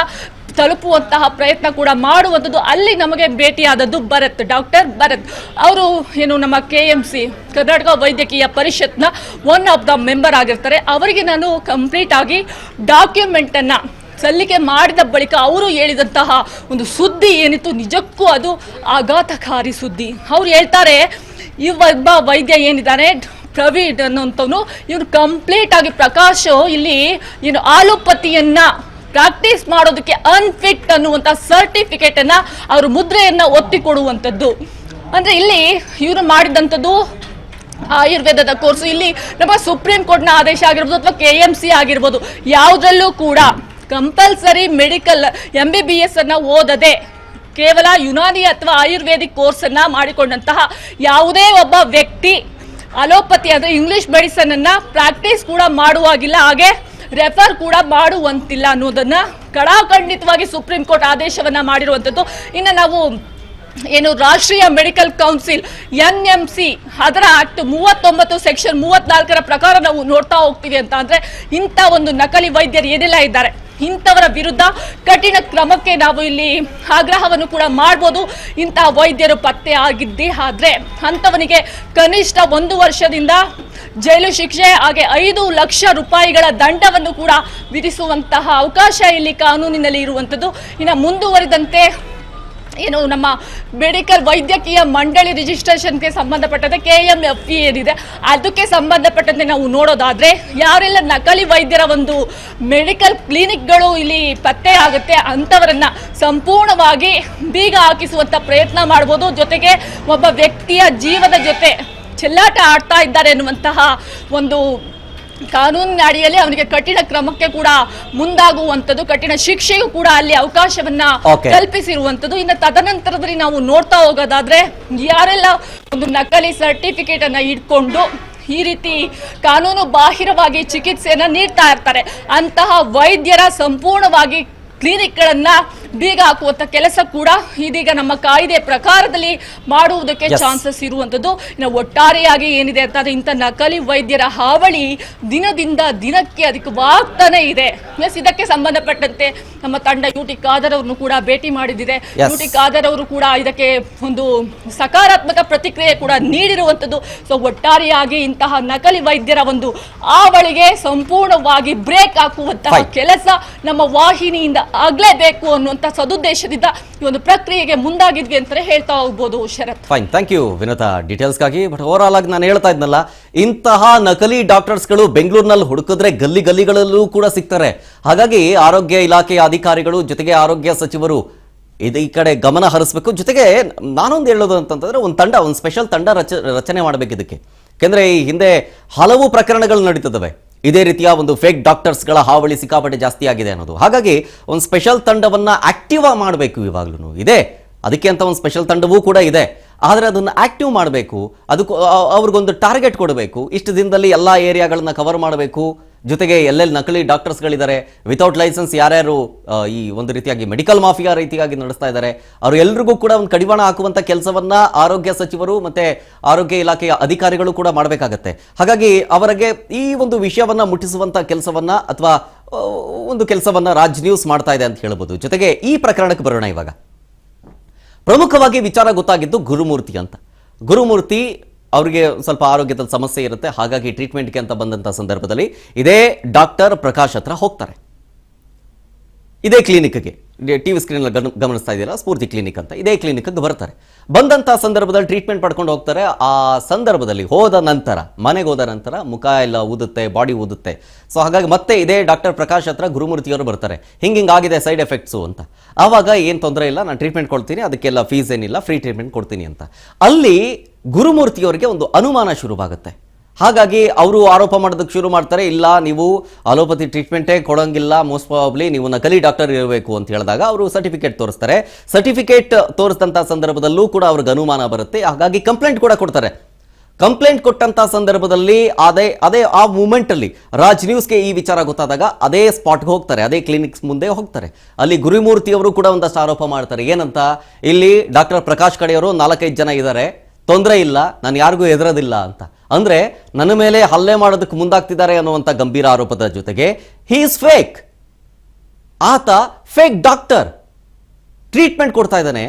ತಲುಪುವಂತಹ ಪ್ರಯತ್ನ ಕೂಡ ಮಾಡುವಂಥದ್ದು. ಅಲ್ಲಿ ನಮಗೆ ಭೇಟಿಯಾದದ್ದು ಭರತ್, ಡಾಕ್ಟರ್ ಭರತ್ ಅವರು ಏನು ನಮ್ಮ KMC ಕರ್ನಾಟಕ ವೈದ್ಯಕೀಯ ಪರಿಷತ್ನ ಒನ್ ಆಫ್ ದ ಮೆಂಬರ್ ಆಗಿರ್ತಾರೆ. ಅವರಿಗೆ ನಾನು ಕಂಪ್ಲೀಟ್ ಆಗಿ ಡಾಕ್ಯುಮೆಂಟನ್ನು ಸಲ್ಲಿಕೆ ಮಾಡಿದ ಬಳಿಕ ಅವರು ಹೇಳಿದಂತಹ ಒಂದು ಸುದ್ದಿ ಏನಿತ್ತು ನಿಜಕ್ಕೂ ಅದು ಆಘಾತಕಾರಿ ಸುದ್ದಿ. ಅವ್ರು ಹೇಳ್ತಾರೆ, ಈ ಒಬ್ಬ ವೈದ್ಯ ಏನಿದ್ದಾನೆ ಪ್ರವೀಣ್ ಅನ್ನೋಂಥವನು, ಇವನು ಕಂಪ್ಲೀಟ್ ಆಗಿ ಪ್ರಕಾಶ್ ಇಲ್ಲಿ ಏನು ಆಲೋಪತಿಯನ್ನ ಪ್ರಾಕ್ಟೀಸ್ ಮಾಡೋದಕ್ಕೆ ಅನ್ಫಿಟ್ ಅನ್ನುವಂಥ ಸರ್ಟಿಫಿಕೇಟ್ ಅನ್ನ ಅವರು ಮುದ್ರೆಯನ್ನ ಒತ್ತಿಕೊಡುವಂಥದ್ದು. ಅಂದ್ರೆ ಇಲ್ಲಿ ಇವರು ಮಾಡಿದಂಥದ್ದು ಆಯುರ್ವೇದದ ಕೋರ್ಸು. ಇಲ್ಲಿ ನಮ್ಮ ಸುಪ್ರೀಂ ಕೋರ್ಟ್ನ ಆದೇಶ ಆಗಿರ್ಬೋದು ಅಥವಾ KMC ಆಗಿರ್ಬೋದು, ಯಾವುದ್ರಲ್ಲೂ ಕೂಡ ಕಂಪಲ್ಸರಿ ಮೆಡಿಕಲ್ MBBS ಅನ್ನ ಓದದೆ ಕೇವಲ ಯುನಾನಿ ಅಥವಾ ಆಯುರ್ವೇದಿಕ್ ಕೋರ್ಸ್ ಅನ್ನ ಮಾಡಿಕೊಂಡಂತಹ ಯಾವುದೇ ಒಬ್ಬ ವ್ಯಕ್ತಿ ಅಲೋಪತಿ ಅಂದರೆ ಇಂಗ್ಲಿಷ್ ಮೆಡಿಸನ್ ಅನ್ನ ಪ್ರಾಕ್ಟೀಸ್ ಕೂಡ ಮಾಡುವಾಗಿಲ್ಲ, ಹಾಗೆ ರೆಫರ್ ಕೂಡ ಮಾಡುವಂತಿಲ್ಲ ಅನ್ನೋದನ್ನ ಕಡಾಖಂಡಿತವಾಗಿ ಸುಪ್ರೀಂ ಕೋರ್ಟ್ ಆದೇಶವನ್ನ ಮಾಡಿರುವಂಥದ್ದು. ಇನ್ನು ನಾವು ಏನು ರಾಷ್ಟ್ರೀಯ ಮೆಡಿಕಲ್ ಕೌನ್ಸಿಲ್ NMC ಅದರ ಆಕ್ಟ್ 39 ಸೆಕ್ಷನ್ 34ರ ಪ್ರಕಾರ ನಾವು ನೋಡ್ತಾ ಹೋಗ್ತೀವಿ ಅಂತ ಅಂದ್ರೆ ಇಂಥ ಒಂದು ನಕಲಿ ವೈದ್ಯರು ಏನೆಲ್ಲ ಇದ್ದಾರೆ ಇಂಥವರ ವಿರುದ್ಧ ಕಠಿಣ ಕ್ರಮಕ್ಕೆ ನಾವು ಇಲ್ಲಿ ಆಗ್ರಹವನ್ನು ಕೂಡ ಮಾಡ್ಬೋದು. ಇಂತಹ ವೈದ್ಯರು ಪತ್ತೆ ಆಗಿದ್ದೇ ಆದ್ರೆ ಅಂಥವನಿಗೆ ಕನಿಷ್ಠ 1 ವರ್ಷದಿಂದ ಜೈಲು ಶಿಕ್ಷೆ ಹಾಗೆ 5 ಲಕ್ಷ ರೂಪಾಯಿಗಳ ದಂಡವನ್ನು ಕೂಡ ವಿಧಿಸುವಂತಹ ಅವಕಾಶ ಇಲ್ಲಿ ಕಾನೂನಿನಲ್ಲಿ ಇರುವಂಥದ್ದು. ಇನ್ನು ಮುಂದುವರಿದಂತೆ ಏನು ನಮ್ಮ ಮೆಡಿಕಲ್ ವೈದ್ಯಕೀಯ ಮಂಡಳಿ ರಿಜಿಸ್ಟ್ರೇಷನ್ಗೆ ಸಂಬಂಧಪಟ್ಟಂತೆ KMFE ಏನಿದೆ ಅದಕ್ಕೆ ಸಂಬಂಧಪಟ್ಟಂತೆ ನಾವು ನೋಡೋದಾದ್ರೆ ಯಾರೆಲ್ಲ ನಕಲಿ ವೈದ್ಯರ ಒಂದು ಮೆಡಿಕಲ್ ಕ್ಲಿನಿಕ್ಗಳು ಇಲ್ಲಿ ಪತ್ತೆ ಆಗುತ್ತೆ ಅಂಥವರನ್ನ ಸಂಪೂರ್ಣವಾಗಿ ಬೀಗ ಹಾಕಿಸುವಂಥ ಪ್ರಯತ್ನ ಮಾಡ್ಬೋದು. ಜೊತೆಗೆ ಒಬ್ಬ ವ್ಯಕ್ತಿಯ ಜೀವದ ಜೊತೆ ಚೆಲ್ಲಾಟ ಆಡ್ತಾ ಇದ್ದಾರೆ ಎನ್ನುವಂತಹ ಒಂದು ಕಾನೂನಿನ ಅಡಿಯಲ್ಲಿ ಅವನಿಗೆ ಕಠಿಣ ಕ್ರಮಕ್ಕೆ ಕೂಡ ಮುಂದಾಗುವಂಥದ್ದು, ಕಠಿಣ ಶಿಕ್ಷೆಯೂ ಕೂಡ ಅಲ್ಲಿ ಅವಕಾಶವನ್ನ ಕಲ್ಪಿಸಿರುವಂಥದ್ದು. ಇನ್ನು ತದನಂತರದಲ್ಲಿ ನಾವು ನೋಡ್ತಾ ಹೋಗೋದಾದ್ರೆ ಯಾರೆಲ್ಲ ಒಂದು ನಕಲಿ ಸರ್ಟಿಫಿಕೇಟ್ ಅನ್ನ ಇಟ್ಕೊಂಡು ಈ ರೀತಿ ಕಾನೂನು ಬಾಹಿರವಾಗಿ ಚಿಕಿತ್ಸೆಯನ್ನ ನೀಡ್ತಾ ಇರ್ತಾರೆ ಅಂತಹ ವೈದ್ಯರ ಸಂಪೂರ್ಣವಾಗಿ ಕ್ಲಿನಿಕ್ಗಳನ್ನ ಬೀಗ ಹಾಕುವಂತ ಕೆಲಸ ಕೂಡ ಇದೀಗ ನಮ್ಮ ಕಾಯ್ದೆ ಪ್ರಕಾರದಲ್ಲಿ ಮಾಡುವುದಕ್ಕೆ ಚಾನ್ಸಸ್ ಇರುವಂತದ್ದು. ಇನ್ನು ಒಟ್ಟಾರೆಯಾಗಿ ಏನಿದೆ ಅಂತಂದ್ರೆ ಇಂಥ ನಕಲಿ ವೈದ್ಯರ ಹಾವಳಿ ದಿನದಿಂದ ದಿನಕ್ಕೆ ಅಧಿಕವಾಗ್ತಾನೆ ಇದೆ. ಇದಕ್ಕೆ ಸಂಬಂಧಪಟ್ಟಂತೆ ನಮ್ಮ ತಂಡ UT ಖಾದರ್ ಅವರನ್ನು ಕೂಡ ಭೇಟಿ ಮಾಡಿದಿದೆ. UT ಖಾದರ್ ಅವರು ಕೂಡ ಇದಕ್ಕೆ ಒಂದು ಸಕಾರಾತ್ಮಕ ಪ್ರತಿಕ್ರಿಯೆ ಕೂಡ ನೀಡಿರುವಂತದ್ದು. ಸೊ ಒಟ್ಟಾರೆಯಾಗಿ ಇಂತಹ ನಕಲಿ ವೈದ್ಯರ ಒಂದು ಹಾವಳಿಗೆ ಸಂಪೂರ್ಣವಾಗಿ ಬ್ರೇಕ್ ಹಾಕುವಂತಹ ಕೆಲಸ ನಮ್ಮ ವಾಹಿನಿಯಿಂದ ಆಗ್ಲೇಬೇಕು ಅನ್ನುವಂತ ಸದುದ್ದೇಶದಿಂದ ಈ ಒಂದು ಪ್ರಕ್ರಿಯೆಗೆ ಮುಂದಾಗಿದ್ವಿ ಅಂತಾನೆ ಹೇಳ್ತಾ ಹೋಗ್ಬೋದು. Sharath, fine, thank you Vinotha ಡೀಟೇಲ್ಸ್ಗಾಗಿ. ಬಟ್ ಓವರ್ ಆಲ್ ಆಗಿ ನಾನು ಹೇಳ್ತಾ ಇದ್ನಲ್ಲ, ಇಂತಹ ನಕಲಿ ಡಾಕ್ಟರ್ಸ್ಗಳು ಬೆಂಗಳೂರಿನಲ್ಲಿ ಹುಡುಕಿದ್ರೆ ಗಲ್ಲಿಗಳಲ್ಲೂ ಕೂಡ ಸಿಗ್ತಾರೆ. ಹಾಗಾಗಿ ಆರೋಗ್ಯ ಇಲಾಖೆಯ ಅಧಿಕಾರಿಗಳು ಜೊತೆಗೆ ಆರೋಗ್ಯ ಸಚಿವರು ಈ ಕಡೆ ಗಮನ ಹರಿಸಬೇಕು. ಜೊತೆಗೆ ನಾನೊಂದು ಹೇಳೋದು ಅಂತಂದ್ರೆ ಒಂದು ಸ್ಪೆಷಲ್ ತಂಡ ರಚನೆ ಮಾಡಬೇಕು ಇದಕ್ಕೆ. ಯಾಕೆಂದ್ರೆ ಈ ಹಿಂದೆ ಹಲವು ಪ್ರಕರಣಗಳು ನಡೀತದವೆ, ಇದೇ ರೀತಿಯ ಒಂದು ಫೇಕ್ ಡಾಕ್ಟರ್ಸ್ಗಳ ಹಾವಳಿ ಸಿಕ್ಕಾಪಟ್ಟೆ ಜಾಸ್ತಿ ಆಗಿದೆ ಅನ್ನೋದು. ಹಾಗಾಗಿ ಒಂದು ಸ್ಪೆಷಲ್ ತಂಡವನ್ನ ಆಕ್ಟಿವ್ ಮಾಡಬೇಕು. ಇವಾಗ್ಲೂ ಇದೆ, ಅದಕ್ಕೆ ಅಂತ ಒಂದು ಸ್ಪೆಷಲ್ ತಂಡವೂ ಕೂಡ ಇದೆ. ಆದರೆ ಅದನ್ನು ಆಕ್ಟಿವ್ ಮಾಡಬೇಕು, ಅದಕ್ಕೂ ಅವ್ರಿಗೊಂದು ಟಾರ್ಗೆಟ್ ಕೊಡಬೇಕು. ಇಷ್ಟು ದಿನದಲ್ಲಿ ಎಲ್ಲ ಏರಿಯಾಗಳನ್ನ ಕವರ್ ಮಾಡಬೇಕು. ಜೊತೆಗೆ ಎಲ್ಲೆಲ್ಲಿ ನಕಲಿ ಡಾಕ್ಟರ್ಸ್ಗಳಿದ್ದಾರೆ, ವಿತೌಟ್ ಲೈಸೆನ್ಸ್ ಯಾರ್ಯಾರು ಈ ಒಂದು ರೀತಿಯಾಗಿ ಮೆಡಿಕಲ್ ಮಾಫಿಯಾ ರೀತಿಯಾಗಿ ನಡೆಸ್ತಾ ಇದ್ದಾರೆ, ಅವರು ಎಲ್ರಿಗೂ ಕೂಡ ಒಂದು ಕಡಿವಾಣ ಹಾಕುವಂಥ ಕೆಲಸವನ್ನ ಆರೋಗ್ಯ ಸಚಿವರು ಮತ್ತೆ ಆರೋಗ್ಯ ಇಲಾಖೆಯ ಅಧಿಕಾರಿಗಳು ಕೂಡ ಮಾಡಬೇಕಾಗತ್ತೆ. ಹಾಗಾಗಿ ಅವರಿಗೆ ಈ ಒಂದು ವಿಷಯವನ್ನ ಮುಟ್ಟಿಸುವಂಥ ಕೆಲಸವನ್ನ ಅಥವಾ ಒಂದು ಕೆಲಸವನ್ನ ರಾಜ್ ನ್ಯೂಸ್ ಮಾಡ್ತಾ ಇದೆ ಅಂತ ಹೇಳ್ಬೋದು. ಜೊತೆಗೆ ಈ ಪ್ರಕರಣಕ್ಕೆ ಬರೋಣ ಇವಾಗ. ಪ್ರಮುಖವಾಗಿ ವಿಚಾರ ಗೊತ್ತಾಗಿದ್ದು ಗುರುಮೂರ್ತಿ ಅಂತ. ಗುರುಮೂರ್ತಿ ಅವರಿಗೆ ಸ್ವಲ್ಪ ಆರೋಗ್ಯದ ಸಮಸ್ಯೆ ಇರುತ್ತೆ, ಹಾಗಾಗಿ ಟ್ರೀಟ್ಮೆಂಟ್ಗೆ ಅಂತ ಬಂದಂಥ ಸಂದರ್ಭದಲ್ಲಿ ಇದೇ ಡಾಕ್ಟರ್ ಪ್ರಕಾಶ್ ಹತ್ರ ಹೋಗ್ತಾರೆ. ಇದೇ ಕ್ಲಿನಿಕ್ಗೆ, ಟಿವಿ ಸ್ಕ್ರೀನ್ ಗಮನಿಸ್ತಾ ಇದೆಯಲ್ಲ, ಸ್ಫೂರ್ತಿ ಕ್ಲಿನಿಕ್ ಅಂತ, ಇದೇ ಕ್ಲಿನಿಕ್ಗೆ ಬರ್ತಾರೆ. ಬಂದಂಥ ಸಂದರ್ಭದಲ್ಲಿ ಟ್ರೀಟ್ಮೆಂಟ್ ಪಡ್ಕೊಂಡು ಹೋಗ್ತಾರೆ. ಆ ಸಂದರ್ಭದಲ್ಲಿ ಹೋದ ನಂತರ, ಮನೆಗೆ ಹೋದ ನಂತರ ಮುಖ ಎಲ್ಲ ಊದುತ್ತೆ, ಬಾಡಿ ಊದುತ್ತೆ. ಸೊ ಹಾಗಾಗಿ ಮತ್ತೆ ಇದೇ ಡಾಕ್ಟರ್ ಪ್ರಕಾಶ್ ಹತ್ರ ಗುರುಮೂರ್ತಿಯವರು ಬರ್ತಾರೆ, ಹಿಂಗಾಗಿದೆ ಸೈಡ್ ಎಫೆಕ್ಟ್ಸು ಅಂತ. ಆವಾಗ ಏನು ತೊಂದರೆ ಇಲ್ಲ, ನಾನು ಟ್ರೀಟ್ಮೆಂಟ್ ಕೊಡ್ತೀನಿ, ಅದಕ್ಕೆಲ್ಲ ಫೀಸ್ ಏನಿಲ್ಲ, ಫ್ರೀ ಟ್ರೀಟ್ಮೆಂಟ್ ಕೊಡ್ತೀನಿ ಅಂತ. ಅಲ್ಲಿ ಗುರುಮೂರ್ತಿಯವರಿಗೆ ಒಂದು ಅನುಮಾನ ಶುರುವಾಗುತ್ತೆ. ಹಾಗಾಗಿ ಅವರು ಆರೋಪ ಮಾಡೋದಕ್ಕೆ ಶುರು ಮಾಡ್ತಾರೆ, ಇಲ್ಲ ನೀವು ಅಲೋಪತಿ ಟ್ರೀಟ್ಮೆಂಟೇ ಕೊಡೋಂಗಿಲ್ಲ, ಮೋಸ್ಟ್ ಪ್ರಾಬಬ್ಲಿ ನೀವು ನಕಲಿ ಡಾಕ್ಟರ್ ಇರಬೇಕು ಅಂತ ಹೇಳಿದಾಗ ಅವರು ಸರ್ಟಿಫಿಕೇಟ್ ತೋರಿಸ್ತಾರೆ. ಸರ್ಟಿಫಿಕೇಟ್ ತೋರಿಸಿದಂಥ ಸಂದರ್ಭದಲ್ಲೂ ಕೂಡ ಅವ್ರಿಗೆ ಅನುಮಾನ ಬರುತ್ತೆ. ಹಾಗಾಗಿ ಕಂಪ್ಲೇಂಟ್ ಕೂಡ ಕೊಡ್ತಾರೆ. ಕಂಪ್ಲೇಂಟ್ ಕೊಟ್ಟಂತ ಸಂದರ್ಭದಲ್ಲಿ ಅದೇ ಆ ಮೂಮೆಂಟಲ್ಲಿ ರಾಜ್ ನ್ಯೂಸ್ಗೆ ಈ ವಿಚಾರ ಗೊತ್ತಾದಾಗ ಅದೇ ಸ್ಪಾಟ್ಗೆ ಹೋಗ್ತಾರೆ, ಅದೇ ಕ್ಲಿನಿಕ್ಸ್ ಮುಂದೆ ಹೋಗ್ತಾರೆ. ಅಲ್ಲಿ ಗುರುಮೂರ್ತಿ ಅವರು ಕೂಡ ಒಂದಷ್ಟು ಆರೋಪ ಮಾಡ್ತಾರೆ. ಏನಂತ, ಇಲ್ಲಿ ಡಾಕ್ಟರ್ ಪ್ರಕಾಶ್ ಕಡೆಯವರು 4-5 ಜನ ಇದ್ದಾರೆ, ತೊಂದರೆ ಇಲ್ಲ, ನಾನು ಯಾರಿಗೂ ಹೆದರೋದಿಲ್ಲ ಅಂತ. ಅಂದ್ರೆ ನನ್ನ ಮೇಲೆ ಹಲ್ಲೆ ಮಾಡೋದಕ್ಕೆ ಮುಂದಾಗ್ತಿದ್ದಾರೆ ಅನ್ನುವಂಥ ಗಂಭೀರ ಆರೋಪದ ಜೊತೆಗೆ ಹಿ ಇಸ್ ಫೇಕ್, ಆತ ಫೇಕ್ ಡಾಕ್ಟರ್, ಟ್ರೀಟ್ಮೆಂಟ್ ಕೊಡ್ತಾ ಇದ್ದಾನೆ,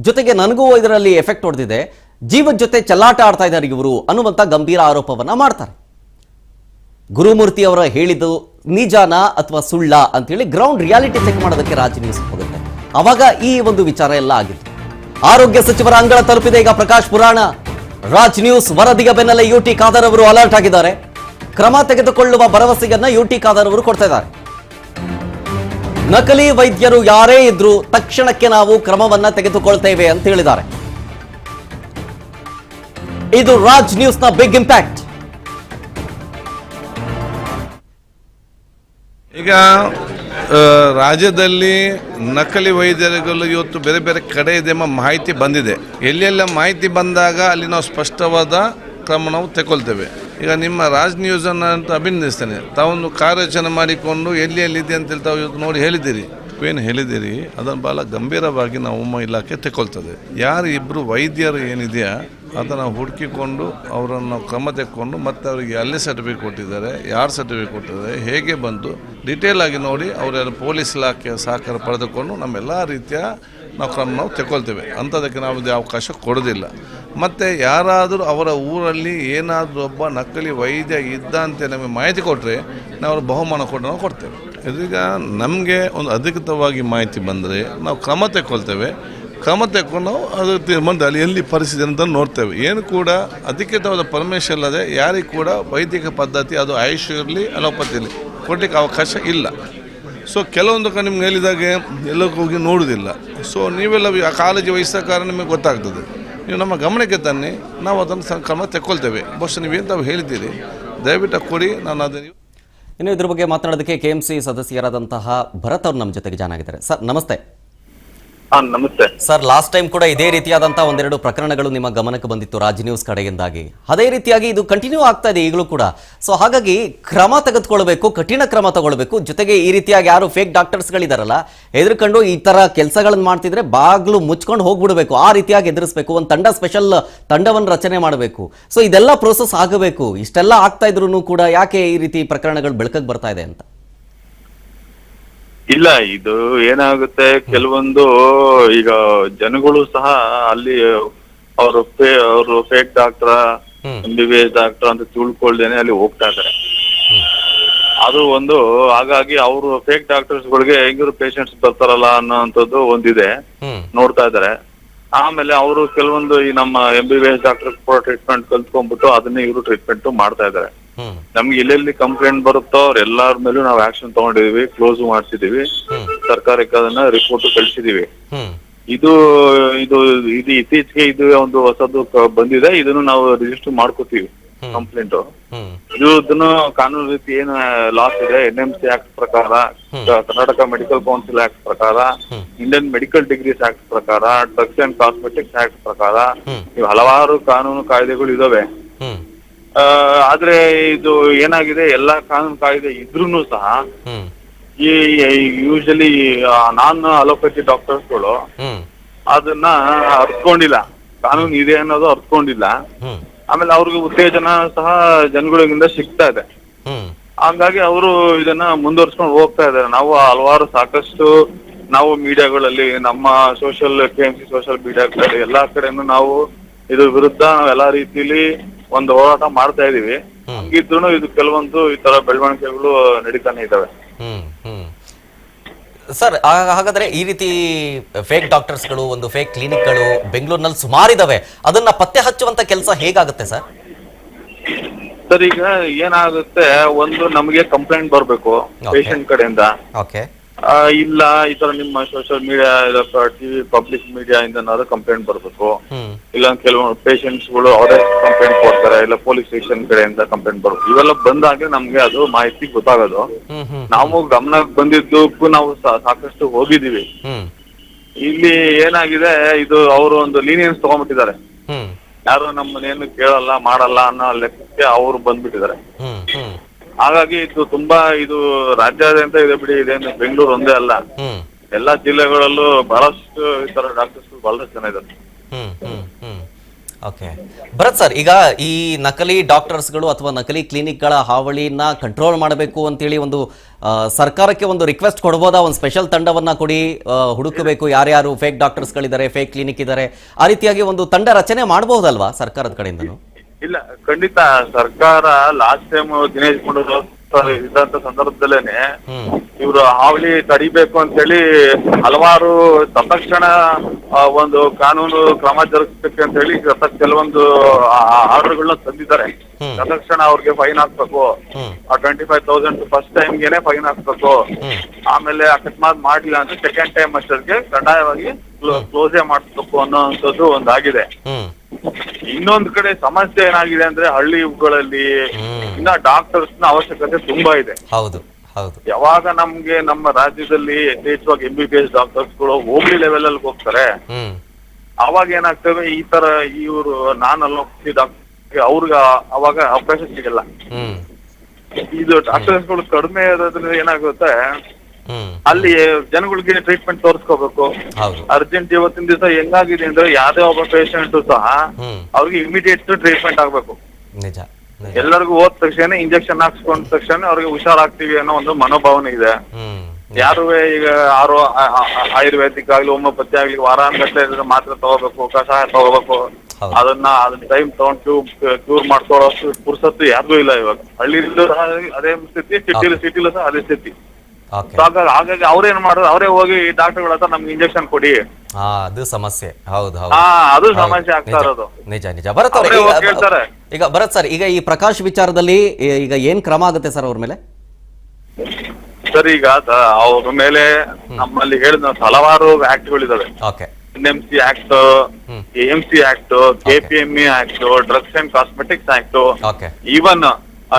ಜೊತೆಗೆ ನನಗೂ ಇದರಲ್ಲಿ ಎಫೆಕ್ಟ್ ಹೊಡೆದಿದೆ, ಜೀವದ ಜೊತೆ ಚೆಲ್ಲಾಟ ಆಡ್ತಾ ಇದ್ದಾರೆ ಇವರು ಅನ್ನುವಂಥ ಗಂಭೀರ ಆರೋಪವನ್ನ ಮಾಡ್ತಾರೆ. ಗುರುಮೂರ್ತಿ ಅವರ ಹೇಳಿದ್ದು ನಿಜಾನ ಅಥವಾ ಸುಳ್ಳ ಅಂತೇಳಿ ಗ್ರೌಂಡ್ ರಿಯಾಲಿಟಿ ಚೆಕ್ ಮಾಡೋದಕ್ಕೆ ರಾಜ್ ನ್ಯೂಸ್ ಹೋಗುತ್ತೆ. ಅವಾಗ ಈ ಒಂದು ವಿಚಾರ ಎಲ್ಲ ಆಗಿತ್ತು. ಆರೋಗ್ಯ ಸಚಿವರ ಅಂಗಳ ತಲುಪಿದೆ ಈಗ ಪ್ರಕಾಶ್ ಪುರಾಣ. ರಾಜ್ ನ್ಯೂಸ್ ವರದಿಯ ಬೆನ್ನಲ್ಲೇ ಯುಟಿ ಖಾದರ್ ಅವರು ಅಲರ್ಟ್ ಆಗಿದ್ದಾರೆ. ಕ್ರಮ ತೆಗೆದುಕೊಳ್ಳುವ ಭರವಸೆಯನ್ನ ಯುಟಿ ಖಾದರ್ ಅವರು ಕೊಡ್ತಾ ಇದ್ದಾರೆ. ನಕಲಿ ವೈದ್ಯರು ಯಾರೇ ಇದ್ರೂ ತಕ್ಷಣಕ್ಕೆ ನಾವು ಕ್ರಮವನ್ನ ತೆಗೆದುಕೊಳ್ತೇವೆ ಅಂತ ಹೇಳಿದ್ದಾರೆ. ಇದು ರಾಜ್ ನ್ಯೂಸ್ ನ ಬಿಗ್ ಇಂಪ್ಯಾಕ್ಟ್. ಈಗ ರಾಜ್ಯದಲ್ಲಿ ನಕಲಿ ವೈದ್ಯರುಗಳು ಇವತ್ತು ಬೇರೆ ಬೇರೆ ಕಡೆ ಇದೆ ಎಂಬ ಮಾಹಿತಿ ಬಂದಿದೆ. ಎಲ್ಲೆಲ್ಲ ಮಾಹಿತಿ ಬಂದಾಗ ಅಲ್ಲಿ ನಾವು ಸ್ಪಷ್ಟವಾದ ಕ್ರಮ ನಾವು ತಗೊಳ್ತೇವೆ. ಈಗ ನಿಮ್ಮ ರಾಜ್ ನ್ಯೂಸನ್ನು ಅಂತ ಅಭಿನಂದಿಸ್ತೇನೆ. ತಾವೊಂದು ಕಾರ್ಯಾಚರಣೆ ಮಾಡಿಕೊಂಡು ಎಲ್ಲಿದೆ ಅಂತೇಳಿ ತಾವು ಇವತ್ತು ನೋಡಿ ಹೇಳಿದ್ದೀರಿ, ಏನು ಹೇಳಿದ್ದೀರಿ ಅದನ್ನು ಭಾಳ ಗಂಭೀರವಾಗಿ ನಾವು ಇಲಾಖೆ ತಗೊಳ್ತದೆ. ಯಾರು ಇಬ್ಬರು ವೈದ್ಯರು ಏನಿದೆಯಾ ಅದನ್ನು ಹುಡುಕಿಕೊಂಡು ಅವರನ್ನು ಕ್ರಮ ತೆಕ್ಕೊಂಡು ಮತ್ತೆ ಅವರಿಗೆ ಅಲ್ಲೇ ಸರ್ಟಿಫಿಕೇಟ್ ಕೊಟ್ಟಿದ್ದಾರೆ, ಯಾರು ಸರ್ಟಿಫಿಕೇಟ್ ಕೊಟ್ಟಿದ್ದಾರೆ, ಹೇಗೆ ಬಂತು ಡಿಟೇಲ್ ಆಗಿ ನೋಡಿ ಅವರೆಲ್ಲ ಪೊಲೀಸ್ ಇಲಾಖೆಯ ಸಹಕಾರ ಪಡೆದುಕೊಂಡು ನಮ್ಮೆಲ್ಲ ರೀತಿಯ ನಾವು ತಗೊಳ್ತೇವೆ. ಅಂಥದಕ್ಕೆ ನಾವು ಅವಕಾಶ ಕೊಡೋದಿಲ್ಲ. ಮತ್ತು ಯಾರಾದರೂ ಅವರ ಊರಲ್ಲಿ ಏನಾದರೂ ಒಬ್ಬ ನಕಲಿ ವೈದ್ಯ ಇದ್ದಂತೆ ನಮಗೆ ಮಾಹಿತಿ ಕೊಟ್ಟರೆ ನಾವು ಅವ್ರ ಬಹುಮಾನ ಕೊಟ್ಟು ನಾವು ಕೊಡ್ತೇವೆ. ಇದೀಗ ನಮಗೆ ಒಂದು ಅಧಿಕೃತವಾಗಿ ಮಾಹಿತಿ ಬಂದರೆ ನಾವು ಕ್ರಮ ತೆಕ್ಕೊಳ್ತೇವೆ. ಕ್ರಮ ತೆಕ್ಕೊಂಡು ನಾವು ಅದು ಬಂದು ಅಲ್ಲಿ ಎಲ್ಲಿ ಪರಿಸ್ಥಿತಿ ಅಂತ ನೋಡ್ತೇವೆ. ಏನು ಕೂಡ ಅಧಿಕೃತವಾದ ಪರ್ಮಿಷನ್ ಇಲ್ಲದೆ ಯಾರಿಗೂ ಕೂಡ ವೈದ್ಯಕೀಯ ಪದ್ಧತಿ ಅದು ಆಯುಷ್ ಇರಲಿ ಅಲೋಪತಿಲಿ ಕೊಡಲಿಕ್ಕೆ ಅವಕಾಶ ಇಲ್ಲ. ಸೊ ಕೆಲವೊಂದು ನಿಮ್ಗೆ ಹೇಳಿದಾಗೆ ಎಲ್ಲಕ್ಕೂ ಹೋಗಿ ನೋಡೋದಿಲ್ಲ. ಸೊ ನೀವೆಲ್ಲ ಕಾಳಜಿ ವಹಿಸೋ ಕಾರಣ ನಿಮಗೆ ಗೊತ್ತಾಗ್ತದೆ. ನೀವು ನಮ್ಮ ಗಮನಕ್ಕೆ ತನ್ನಿ, ನಾವು ಅದನ್ನು ಕ್ರಮ ತೆಕ್ಕೊಳ್ತೇವೆ. ಬಹುಶಃ ನೀವೇನು ತಾವು ಹೇಳಿದ್ದೀರಿ, ದಯವಿಟ್ಟು ಕೊಡಿ. ನಾನು ಅದನ್ನು ಇನ್ನು ಇದ್ರ ಬಗ್ಗೆ ಮಾತನಾಡೋದಕ್ಕೆ KMC ಸದಸ್ಯರಾದಂತಹ ಭರತ್ ಅವರು ನಮ್ಮ ಜೊತೆಗೆ ಜಾಯ್ನ್ ಆಗಿದ್ದಾರೆ. ಸರ್ ನಮಸ್ತೆ. ನಮಸ್ತೆ ಸರ್, ಲಾಸ್ಟ್ ಟೈಮ್ ಕೂಡ ಇದೇ ರೀತಿಯಾದಂತಹ ಒಂದೆರಡು ಪ್ರಕರಣಗಳು ನಿಮ್ಮ ಗಮನಕ್ಕೆ ಬಂದಿತ್ತು ರಾಜ್ ನ್ಯೂಸ್ ಕಡೆಯಿಂದಾಗಿ. ಅದೇ ರೀತಿಯಾಗಿ ಇದು ಕಂಟಿನ್ಯೂ ಆಗ್ತಾ ಇದೆ ಈಗಲೂ ಕೂಡ. ಸೊ ಹಾಗಾಗಿ ಕ್ರಮ ತೆಗೆದುಕೊಳ್ಬೇಕು, ಕಠಿಣ ಕ್ರಮ ತಗೊಳ್ಬೇಕು. ಜೊತೆಗೆ ಈ ರೀತಿಯಾಗಿ ಯಾರು ಫೇಕ್ ಡಾಕ್ಟರ್ಸ್ಗಳಿದಾರಲ್ಲ, ಎದುರುಕೊಂಡು ಈ ತರ ಕೆಲಸಗಳನ್ನು ಮಾಡ್ತಿದ್ರೆ ಬಾಗ್ಲು ಮುಚ್ಕೊಂಡು ಹೋಗ್ಬಿಡ್ಬೇಕು, ಆ ರೀತಿಯಾಗಿ ಎದುರಿಸಬೇಕು. ಒಂದು ಸ್ಪೆಷಲ್ ತಂಡವನ್ನು ರಚನೆ ಮಾಡಬೇಕು. ಸೊ ಇದೆಲ್ಲ ಪ್ರೋಸೆಸ್ ಆಗಬೇಕು. ಇಷ್ಟೆಲ್ಲ ಆಗ್ತಾ ಇದ್ರು ಕೂಡ ಯಾಕೆ ಈ ರೀತಿ ಪ್ರಕರಣಗಳು ಬೆಳಕಕ್ಕೆ ಬರ್ತಾ ಇದೆ ಅಂತ? ಇಲ್ಲ, ಇದು ಏನಾಗುತ್ತೆ, ಕೆಲವೊಂದು ಈಗ ಜನಗಳು ಸಹ ಅಲ್ಲಿ ಅವರು ಫೇಕ್ ಡಾಕ್ಟರ್ MBBS ಡಾಕ್ಟರ್ ಅಂತ ತಿಳ್ಕೊಳ್ದೇನೆ ಅಲ್ಲಿ ಹೋಗ್ತಾ ಇದಾರೆ. ಅದು ಒಂದು, ಹಾಗಾಗಿ ಅವರು ಫೇಕ್ ಡಾಕ್ಟರ್ಸ್ ಗಳಿಗೆ ಹೆಂಗಿರು ಪೇಷಂಟ್ಸ್ ಬರ್ತಾರಲ್ಲ ಅನ್ನೋಂಥದ್ದು ಒಂದಿದೆ, ನೋಡ್ತಾ ಇದಾರೆ. ಆಮೇಲೆ ಅವರು ಕೆಲವೊಂದು ಈ ನಮ್ಮ MBBS ಡಾಕ್ಟರ್ ಕೂಡ ಟ್ರೀಟ್ಮೆಂಟ್ ಕಲ್ತ್ಕೊಂಡ್ಬಿಟ್ಟು ಅದನ್ನೇ ಇವರು ಟ್ರೀಟ್ಮೆಂಟ್ ಮಾಡ್ತಾ ಇದಾರೆ. ನಮ್ಗೆ ಎಲ್ಲೆಲ್ಲಿ ಕಂಪ್ಲೇಂಟ್ ಬರುತ್ತೋ ಅವ್ರ ಎಲ್ಲಾರ ಮೇಲೂ ನಾವು ಆಕ್ಷನ್ ತಗೊಂಡಿದೀವಿ, ಕ್ಲೋಸ್ ಮಾಡ್ಸಿದೀವಿ, ಸರ್ಕಾರಕ್ಕೆ ಅದನ್ನ ರಿಪೋರ್ಟ್ ಕಳಿಸಿದೀವಿ. ಇದು ಇದು ಇದು ಇತ್ತೀಚೆಗೆ ಇದು ಒಂದು ಹೊಸದು ಬಂದಿದೆ. ಇದನ್ನು ನಾವು ರಿಜಿಸ್ಟರ್ ಮಾಡ್ಕೋತೀವಿ ಕಂಪ್ಲೇಂಟ್. ಇದನ್ನು ಕಾನೂನು ರೀತಿ ಏನು ಲಾಸ್ ಇದೆ, NMC ಆಕ್ಟ್ ಪ್ರಕಾರ, ಕರ್ನಾಟಕ ಮೆಡಿಕಲ್ ಕೌನ್ಸಿಲ್ ಆಕ್ಟ್ ಪ್ರಕಾರ, ಇಂಡಿಯನ್ ಮೆಡಿಕಲ್ ಡಿಗ್ರೀಸ್ ಆಕ್ಟ್ ಪ್ರಕಾರ, ಡ್ರಗ್ಸ್ ಅಂಡ್ ಕಾಸ್ಮೆಟಿಕ್ಸ್ ಆಕ್ಟ್ ಪ್ರಕಾರ, ಇವು ಹಲವಾರು ಕಾನೂನು ಕಾಯ್ದೆಗಳು ಇದಾವೆ. ಆದ್ರೆ ಇದು ಏನಾಗಿದೆ, ಎಲ್ಲಾ ಕಾನೂನು ಕಾಯ್ದೆ ಇದ್ರೂನು ಸಹ ಈ ಯೂಶಲಿ ನಾನ್ ಅಲೋಪತಿ ಡಾಕ್ಟರ್ಸ್ಗಳು ಅದನ್ನ ಅರ್ತ್ಕೊಂಡಿಲ್ಲ, ಕಾನೂನು ಇದೆ ಅನ್ನೋದು ಅರ್ತ್ಕೊಂಡಿಲ್ಲ. ಆಮೇಲೆ ಅವ್ರಿಗೆ ಉತ್ತೇಜನ ಸಹ ಜನಗಳಿಂದ ಸಿಗ್ತಾ ಇದೆ. ಹಂಗಾಗಿ ಅವರು ಇದನ್ನ ಮುಂದುವರ್ಸ್ಕೊಂಡು ಹೋಗ್ತಾ ಇದ್ದಾರೆ. ನಾವು ಹಲವಾರು ಸಾಕಷ್ಟು ನಾವು ಮೀಡಿಯಾಗಳಲ್ಲಿ ನಮ್ಮ ಸೋಷಿಯಲ್ KMC ಸೋಷಿಯಲ್ ಮೀಡಿಯಾಗಳಲ್ಲಿ ಎಲ್ಲಾ ಕಡೆನೂ ನಾವು ಇದು ವಿರುದ್ಧ ನಾವು ಎಲ್ಲಾ ರೀತಿಲಿ ಒಂದು ಹೋರಾಟ ಮಾಡ್ತಾ ಇದೀವಿ. ಹಂಗಿದ್ರು ಇದು ಕೆಲವೊಂದು ಈ ತರ ಬೆಳವಣಿಗೆಗಳು ನಡೀತಾನೆ ಇದಾವೆ. ಸರ್, ಹಾಗಾದ್ರೆ ಈ ರೀತಿ ಫೇಕ್ ಡಾಕ್ಟರ್ಸ್ಗಳು, ಒಂದು ಫೇಕ್ ಕ್ಲಿನಿಕ್ಗಳು ಬೆಂಗಳೂರಿನಲ್ಲಿ ಸುಮಾರಿದಾವೆ. ಅದನ್ನ ಪತ್ತೆ ಹಚ್ಚುವಂತ ಕೆಲಸ ಹೇಗಾಗುತ್ತೆ ಸರ್? ಸರ್, ಈಗ ಏನಾಗುತ್ತೆ, ಒಂದು ನಮಗೆ ಕಂಪ್ಲೇಂಟ್ ಬರ್ಬೇಕು ಪೇಷಂಟ್ ಕಡೆಯಿಂದ. ಓಕೆ. ಇಲ್ಲ ಈ ತರ ನಿಮ್ಮ social media TV public media ಇಂದ ಕಂಪ್ಲೇಂಟ್ ಬರ್ಬೇಕು. ಇಲ್ಲ ಕೆಲವು ಪೇಷಂಟ್ಸ್ ಗಳು ಅವರೇ ಕಂಪ್ಲೇಂಟ್ ಕೊಡ್ತಾರೆ, ಇಲ್ಲ ಪೊಲೀಸ್ ಸ್ಟೇಷನ್ ಕಡೆಯಿಂದ ಕಂಪ್ಲೇಂಟ್ ಬರ್ಬೇಕು. ಇವೆಲ್ಲ ಬಂದಾಗ ನಮ್ಗೆ ಅದು ಮಾಹಿತಿ ಗೊತ್ತಾಗೋದು. ನಾವು ಗಮನಕ್ಕೆ ಬಂದಿದ್ದಕ್ಕೂ ನಾವು ಸಾಕಷ್ಟು ಹೋಗಿದೀವಿ. ಇಲ್ಲಿ ಏನಾಗಿದೆ, ಇದು ಅವರು ಒಂದು ಲೀನಿಯನ್ಸ್ ತಗೊಂಡ್ಬಿಟ್ಟಿದ್ದಾರೆ. ಯಾರು ನಮ್ಮನ್ನೇನು ಕೇಳಲ್ಲ ಮಾಡಲ್ಲ ಅನ್ನೋ ಲೆಕ್ಕಕ್ಕೆ ಅವರು ಬಂದ್ಬಿಟ್ಟಿದ್ದಾರೆ. ಹಾಗಾಗಿ ಇದು ತುಂಬಾ ಇದು ರಾಜ್ಯಾದ್ಯಂತ ಇದೆ ಬಿಡಿ, ಇದೇನು ಬೆಂಗಳೂರು ಒಂದೇ ಅಲ್ಲ, ಎಲ್ಲಾ ಜಿಲ್ಲೆಗಳಲ್ಲೂ ಬಹಳಷ್ಟು ಈ ತರ ಡಾಕ್ಟರ್ಸ್ ಬಹಳಷ್ಟು ಜನ ಇದ್ದಾರೆ. ಓಕೆ ಭರತ್ ಸರ್, ಈಗ ಈ ನಕಲಿ ಡಾಕ್ಟರ್ಸ್ಗಳು ಅಥವಾ ನಕಲಿ ಕ್ಲಿನಿಕ್ಗಳ ಹಾವಳಿನ ಕಂಟ್ರೋಲ್ ಮಾಡಬೇಕು ಅಂತೇಳಿ ಒಂದು ಸರ್ಕಾರಕ್ಕೆ ಒಂದು ರಿಕ್ವೆಸ್ಟ್ ಕೊಡ್ಬೋದಾ? ಒಂದು ಸ್ಪೆಷಲ್ ತಂಡವನ್ನ ಕೊಡಿ, ಹುಡುಕಬೇಕು ಯಾರ್ಯಾರು ಫೇಕ್ ಡಾಕ್ಟರ್ಸ್ಗಳಿದ್ದಾರೆ, ಫೇಕ್ ಕ್ಲಿನಿಕ್ ಇದ್ದಾರೆ, ಆ ರೀತಿಯಾಗಿ ಒಂದು ತಂಡ ರಚನೆ ಮಾಡಬಹುದಲ್ವಾ ಸರ್ಕಾರದ ಕಡೆಯಿಂದನು? ಇಲ್ಲ, ಖಂಡಿತ ಸರ್ಕಾರ ಲಾಸ್ಟ್ ಟೈಮ್ ದಿನೇಶ್ ಗುಂಡೂರಾವ್ ಇದ್ದಂತ ಸಂದರ್ಭದಲ್ಲೇನೆ ಇವರು ಹಾವಳಿ ತಡಿಬೇಕು ಅಂತ ಹೇಳಿ ಹಲವಾರು ತತ್ಕ್ಷಣ ಒಂದು ಕಾನೂನು ಕ್ರಮ ಜರುಗಿಸ್ಬೇಕು ಅಂತ ಹೇಳಿ ಕೆಲವೊಂದು ಆರ್ಡರ್ಗಳನ್ನ ತಂದಿದ್ದಾರೆ. ತತ್ಕ್ಷಣ ಅವ್ರಿಗೆ ಫೈನ್ ಹಾಕ್ಬೇಕು, 25,000 ಫಸ್ಟ್ ಟೈಮ್ಗೆನೆ ಫೈನ್ ಹಾಕ್ಬೇಕು. ಆಮೇಲೆ ಅಕಸ್ಮಾತ್ ಮಾಡ್ಲಿಲ್ಲ ಅಂದ್ರೆ ಸೆಕೆಂಡ್ ಟೈಮ್ ಅಷ್ಟೊತ್ತಿಗೆ ಕಡ್ಡಾಯವಾಗಿ ಕ್ಲೋಸೇ ಮಾಡಿಸ್ಬೇಕು ಅನ್ನೋಂಥದ್ದು ಒಂದಾಗಿದೆ. ಇನ್ನೊಂದು ಕಡೆ ಸಮಸ್ಯೆ ಏನಾಗಿದೆ ಅಂದ್ರೆ ಹಳ್ಳಿಗಳಲ್ಲಿ ಇನ್ನ ಡಾಕ್ಟರ್ಸ್ ನ ಅವಶ್ಯಕತೆ ತುಂಬಾ ಇದೆ. ಹೌದು ಹೌದು. ಯಾವಾಗ ನಮ್ಗೆ ನಮ್ಮ ರಾಜ್ಯದಲ್ಲಿ ಯಥೇಚ್ಛವಾಗಿ MBBS ಡಾಕ್ಟರ್ಸ್ಗಳು ಹೋಗ್ಲಿ ಲೆವೆಲ್ ಅಲ್ಲಿ ಹೋಗ್ತಾರೆ, ಅವಾಗ ಏನಾಗ್ತವೆ, ಈ ತರ ಇವರು ಡಾಕ್ಟರ್ ಅವ್ರಿಗೆ ಅವಾಗ ಅವಕಾಶ ಸಿಗಲ್ಲ. ಇದು ಡಾಕ್ಟರ್ಸ್ಗಳು ಕಡಿಮೆ ಇರೋದ್ರಿಂದ ಏನಾಗುತ್ತೆ, ಅಲ್ಲಿ ಜನಗಳಿಗೆ ಟ್ರೀಟ್ಮೆಂಟ್ ತೋರಿಸ್ಕೋಬೇಕು. ಅರ್ಜೆಂಟ್ ಇವತ್ತಿನ ದಿವಸ ಹೆಂಗಾಗಿದೆ ಅಂದ್ರೆ ಯಾವ್ದೇ ಒಬ್ಬ ಪೇಷಂಟ್ ಸಹ ಅವ್ರಿಗೆ ಇಮಿಡಿಯೇಟ್ ಟ್ರೀಟ್ಮೆಂಟ್ ಆಗ್ಬೇಕು. ಎಲ್ಲರಿಗೂ ಹೋದ ತಕ್ಷಣ ಇಂಜೆಕ್ಷನ್ ಹಾಕ್ಸ್ಕೊಂಡ ತಕ್ಷಣ ಅವ್ರಿಗೆ ಹುಷಾರಾಗ್ತೀವಿ ಅನ್ನೋ ಒಂದು ಮನೋಭಾವನೆ ಇದೆ. ಯಾರು ಈಗ ಆಯುರ್ವೇದಿಕ್ ಆಗ್ಲಿ ಹೋಮಿಯೋಪತಿ ಆಗ್ಲಿ ವಾರಾಂಗಟ್ಲೆ ಮಾತ್ರ ತಗೋಬೇಕು, ಕಷಾಯ ತಗೋಬೇಕು, ಅದನ್ನ ಟೈಮ್ ತಗೊಂಡು ಕ್ಯೂರ್ ಮಾಡ್ಕೊಳ್ಳೋಷ್ಟು ಪುರ್ಸತ್ತು ಯಾರಿಗೂ ಇಲ್ಲ ಇವಾಗ. ಹಳ್ಳಿಲೂ ಅದೇ ಸ್ಥಿತಿ, ಸಿಟಿಲೂ ಸಹ ಅದೇ ಸ್ಥಿತಿ. ಹಾಗಾಗಿ ಅವ್ರೇನ್ ಮಾಡೋದು, ಅವರೇ ಹೋಗಿ ಡಾಕ್ಟರ್ಗಳ ಹತ್ರ ನಮ್ಗೆ ಇಂಜೆಕ್ಷನ್ ಕೊಡಿ, ಅದು ಸಮಸ್ಯೆ. ಹೌದು ಅದು ಸಮಸ್ಯೆ ಆಗ್ತಾ ಇರೋದು. ನಿಜ ನಿಜ. ಭರತ್ ಈಗ ಭರತ್ ಸರ್, ಈಗ ಈ ಪ್ರಕಾಶ್ ವಿಚಾರದಲ್ಲಿ ಈಗ ಏನ್ ಕ್ರಮ ಆಗುತ್ತೆ ಸರ್ ಅವ್ರ ಮೇಲೆ? ಸರ್, ಈಗ ಅವ್ರ ಮೇಲೆ ನಮ್ಮಲ್ಲಿ ಹೇಳಿದ ಹಲವಾರು ಆಕ್ಟ್ಗಳಿದಾವೆ. NMC act, AMC act, KPME act, drugs and cosmetics act, even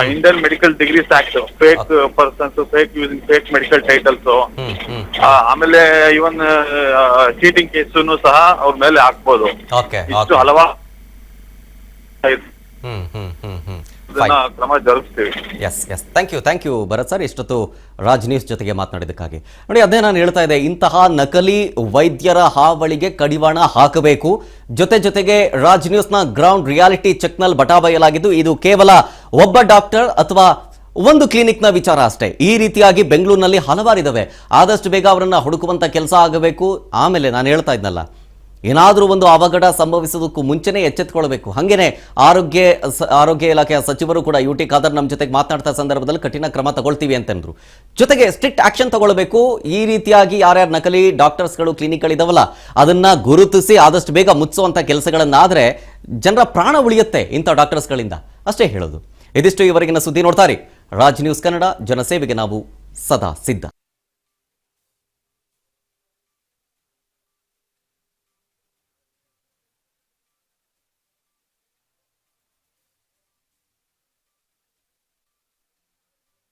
Indian medical degrees act, fake persons, fake using fake medical titles, ಆಮೇಲೆ ಇವನ್ ಚೀಟಿಂಗ್ ಕೇಸನ್ನು ಸಹ ಅವ್ರ ಮೇಲೆ ಹಾಕ್ಬೋದು. ಇಷ್ಟು ಹಲವಾರು ಕ್ರಮ ಜರುಗಿಸ್ತೀವಿ. ಥ್ಯಾಂಕ್ ಯು ಭರತ್ ಸರ್, ಇಷ್ಟೊತ್ತು ರಾಜ್ ನ್ಯೂಸ್ ಜೊತೆಗೆ ಮಾತನಾಡಿದ್ದಕ್ಕಾಗಿ. ನೋಡಿ, ಅದೇ ನಾನು ಹೇಳ್ತಾ ಇದ್ದೆ, ಇಂತಹ ನಕಲಿ ವೈದ್ಯರ ಹಾವಳಿಗೆ ಕಡಿವಾಣ ಹಾಕಬೇಕು. ಜೊತೆಗೆ ರಾಜ್ ನ್ಯೂಸ್ನ ಗ್ರೌಂಡ್ ರಿಯಾಲಿಟಿ ಚೆಕ್ನಲ್ಲಿ ಬಟಾ ಬಯಲಾಗಿದ್ದು ಇದು ಕೇವಲ ಒಬ್ಬ ಡಾಕ್ಟರ್ ಅಥವಾ ಒಂದು ಕ್ಲಿನಿಕ್ನ ವಿಚಾರ ಅಷ್ಟೇ. ಈ ರೀತಿಯಾಗಿ ಬೆಂಗಳೂರಿನಲ್ಲಿ ಹಲವಾರಿದ್ದಾವೆ. ಆದಷ್ಟು ಬೇಗ ಅವರನ್ನ ಹುಡುಕುವಂತ ಕೆಲಸ ಆಗಬೇಕು. ಆಮೇಲೆ ನಾನು ಹೇಳ್ತಾ ಇದ್ನಲ್ಲ, ಏನಾದರೂ ಒಂದು ಅವಘಡ ಸಂಭವಿಸೋದಕ್ಕೂ ಮುಂಚೆನೇ ಎಚ್ಚೆತ್ತುಕೊಳ್ಬೇಕು. ಹಾಗೇನೆ ಆರೋಗ್ಯ ಇಲಾಖೆಯ ಸಚಿವರು ಕೂಡ UT ಖಾದರ್ ನಮ್ಮ ಜೊತೆಗೆ ಮಾತನಾಡ್ತಾ ಸಂದರ್ಭದಲ್ಲಿ ಕಠಿಣ ಕ್ರಮ ತಗೊಳ್ತೀವಿ ಅಂತಂದ್ರು. ಜೊತೆಗೆ ಸ್ಟ್ರಿಕ್ಟ್ ಆಕ್ಷನ್ ತಗೊಳ್ಬೇಕು. ಈ ರೀತಿಯಾಗಿ ಯಾರ್ಯಾರು ನಕಲಿ ಡಾಕ್ಟರ್ಸ್ಗಳು ಕ್ಲಿನಿಕ್ಗಳಿದಾವಲ್ಲ ಅದನ್ನ ಗುರುತಿಸಿ ಆದಷ್ಟು ಬೇಗ ಮುಚ್ಚುವಂತ ಕೆಲಸಗಳನ್ನಾದ್ರೆ ಜನರ ಪ್ರಾಣ ಉಳಿಯುತ್ತೆ ಇಂಥ ಡಾಕ್ಟರ್ಸ್ಗಳಿಂದ, ಅಷ್ಟೇ ಹೇಳೋದು. ಇದಿಷ್ಟು ಇವರೆಗಿನ ಸುದ್ದಿ. ನೋಡ್ತಾರೆ ರಾಜ್ ನ್ಯೂಸ್ ಕನ್ನಡ, ಜನಸೇವೆಗೆ ನಾವು ಸದಾ ಸಿದ್ಧ.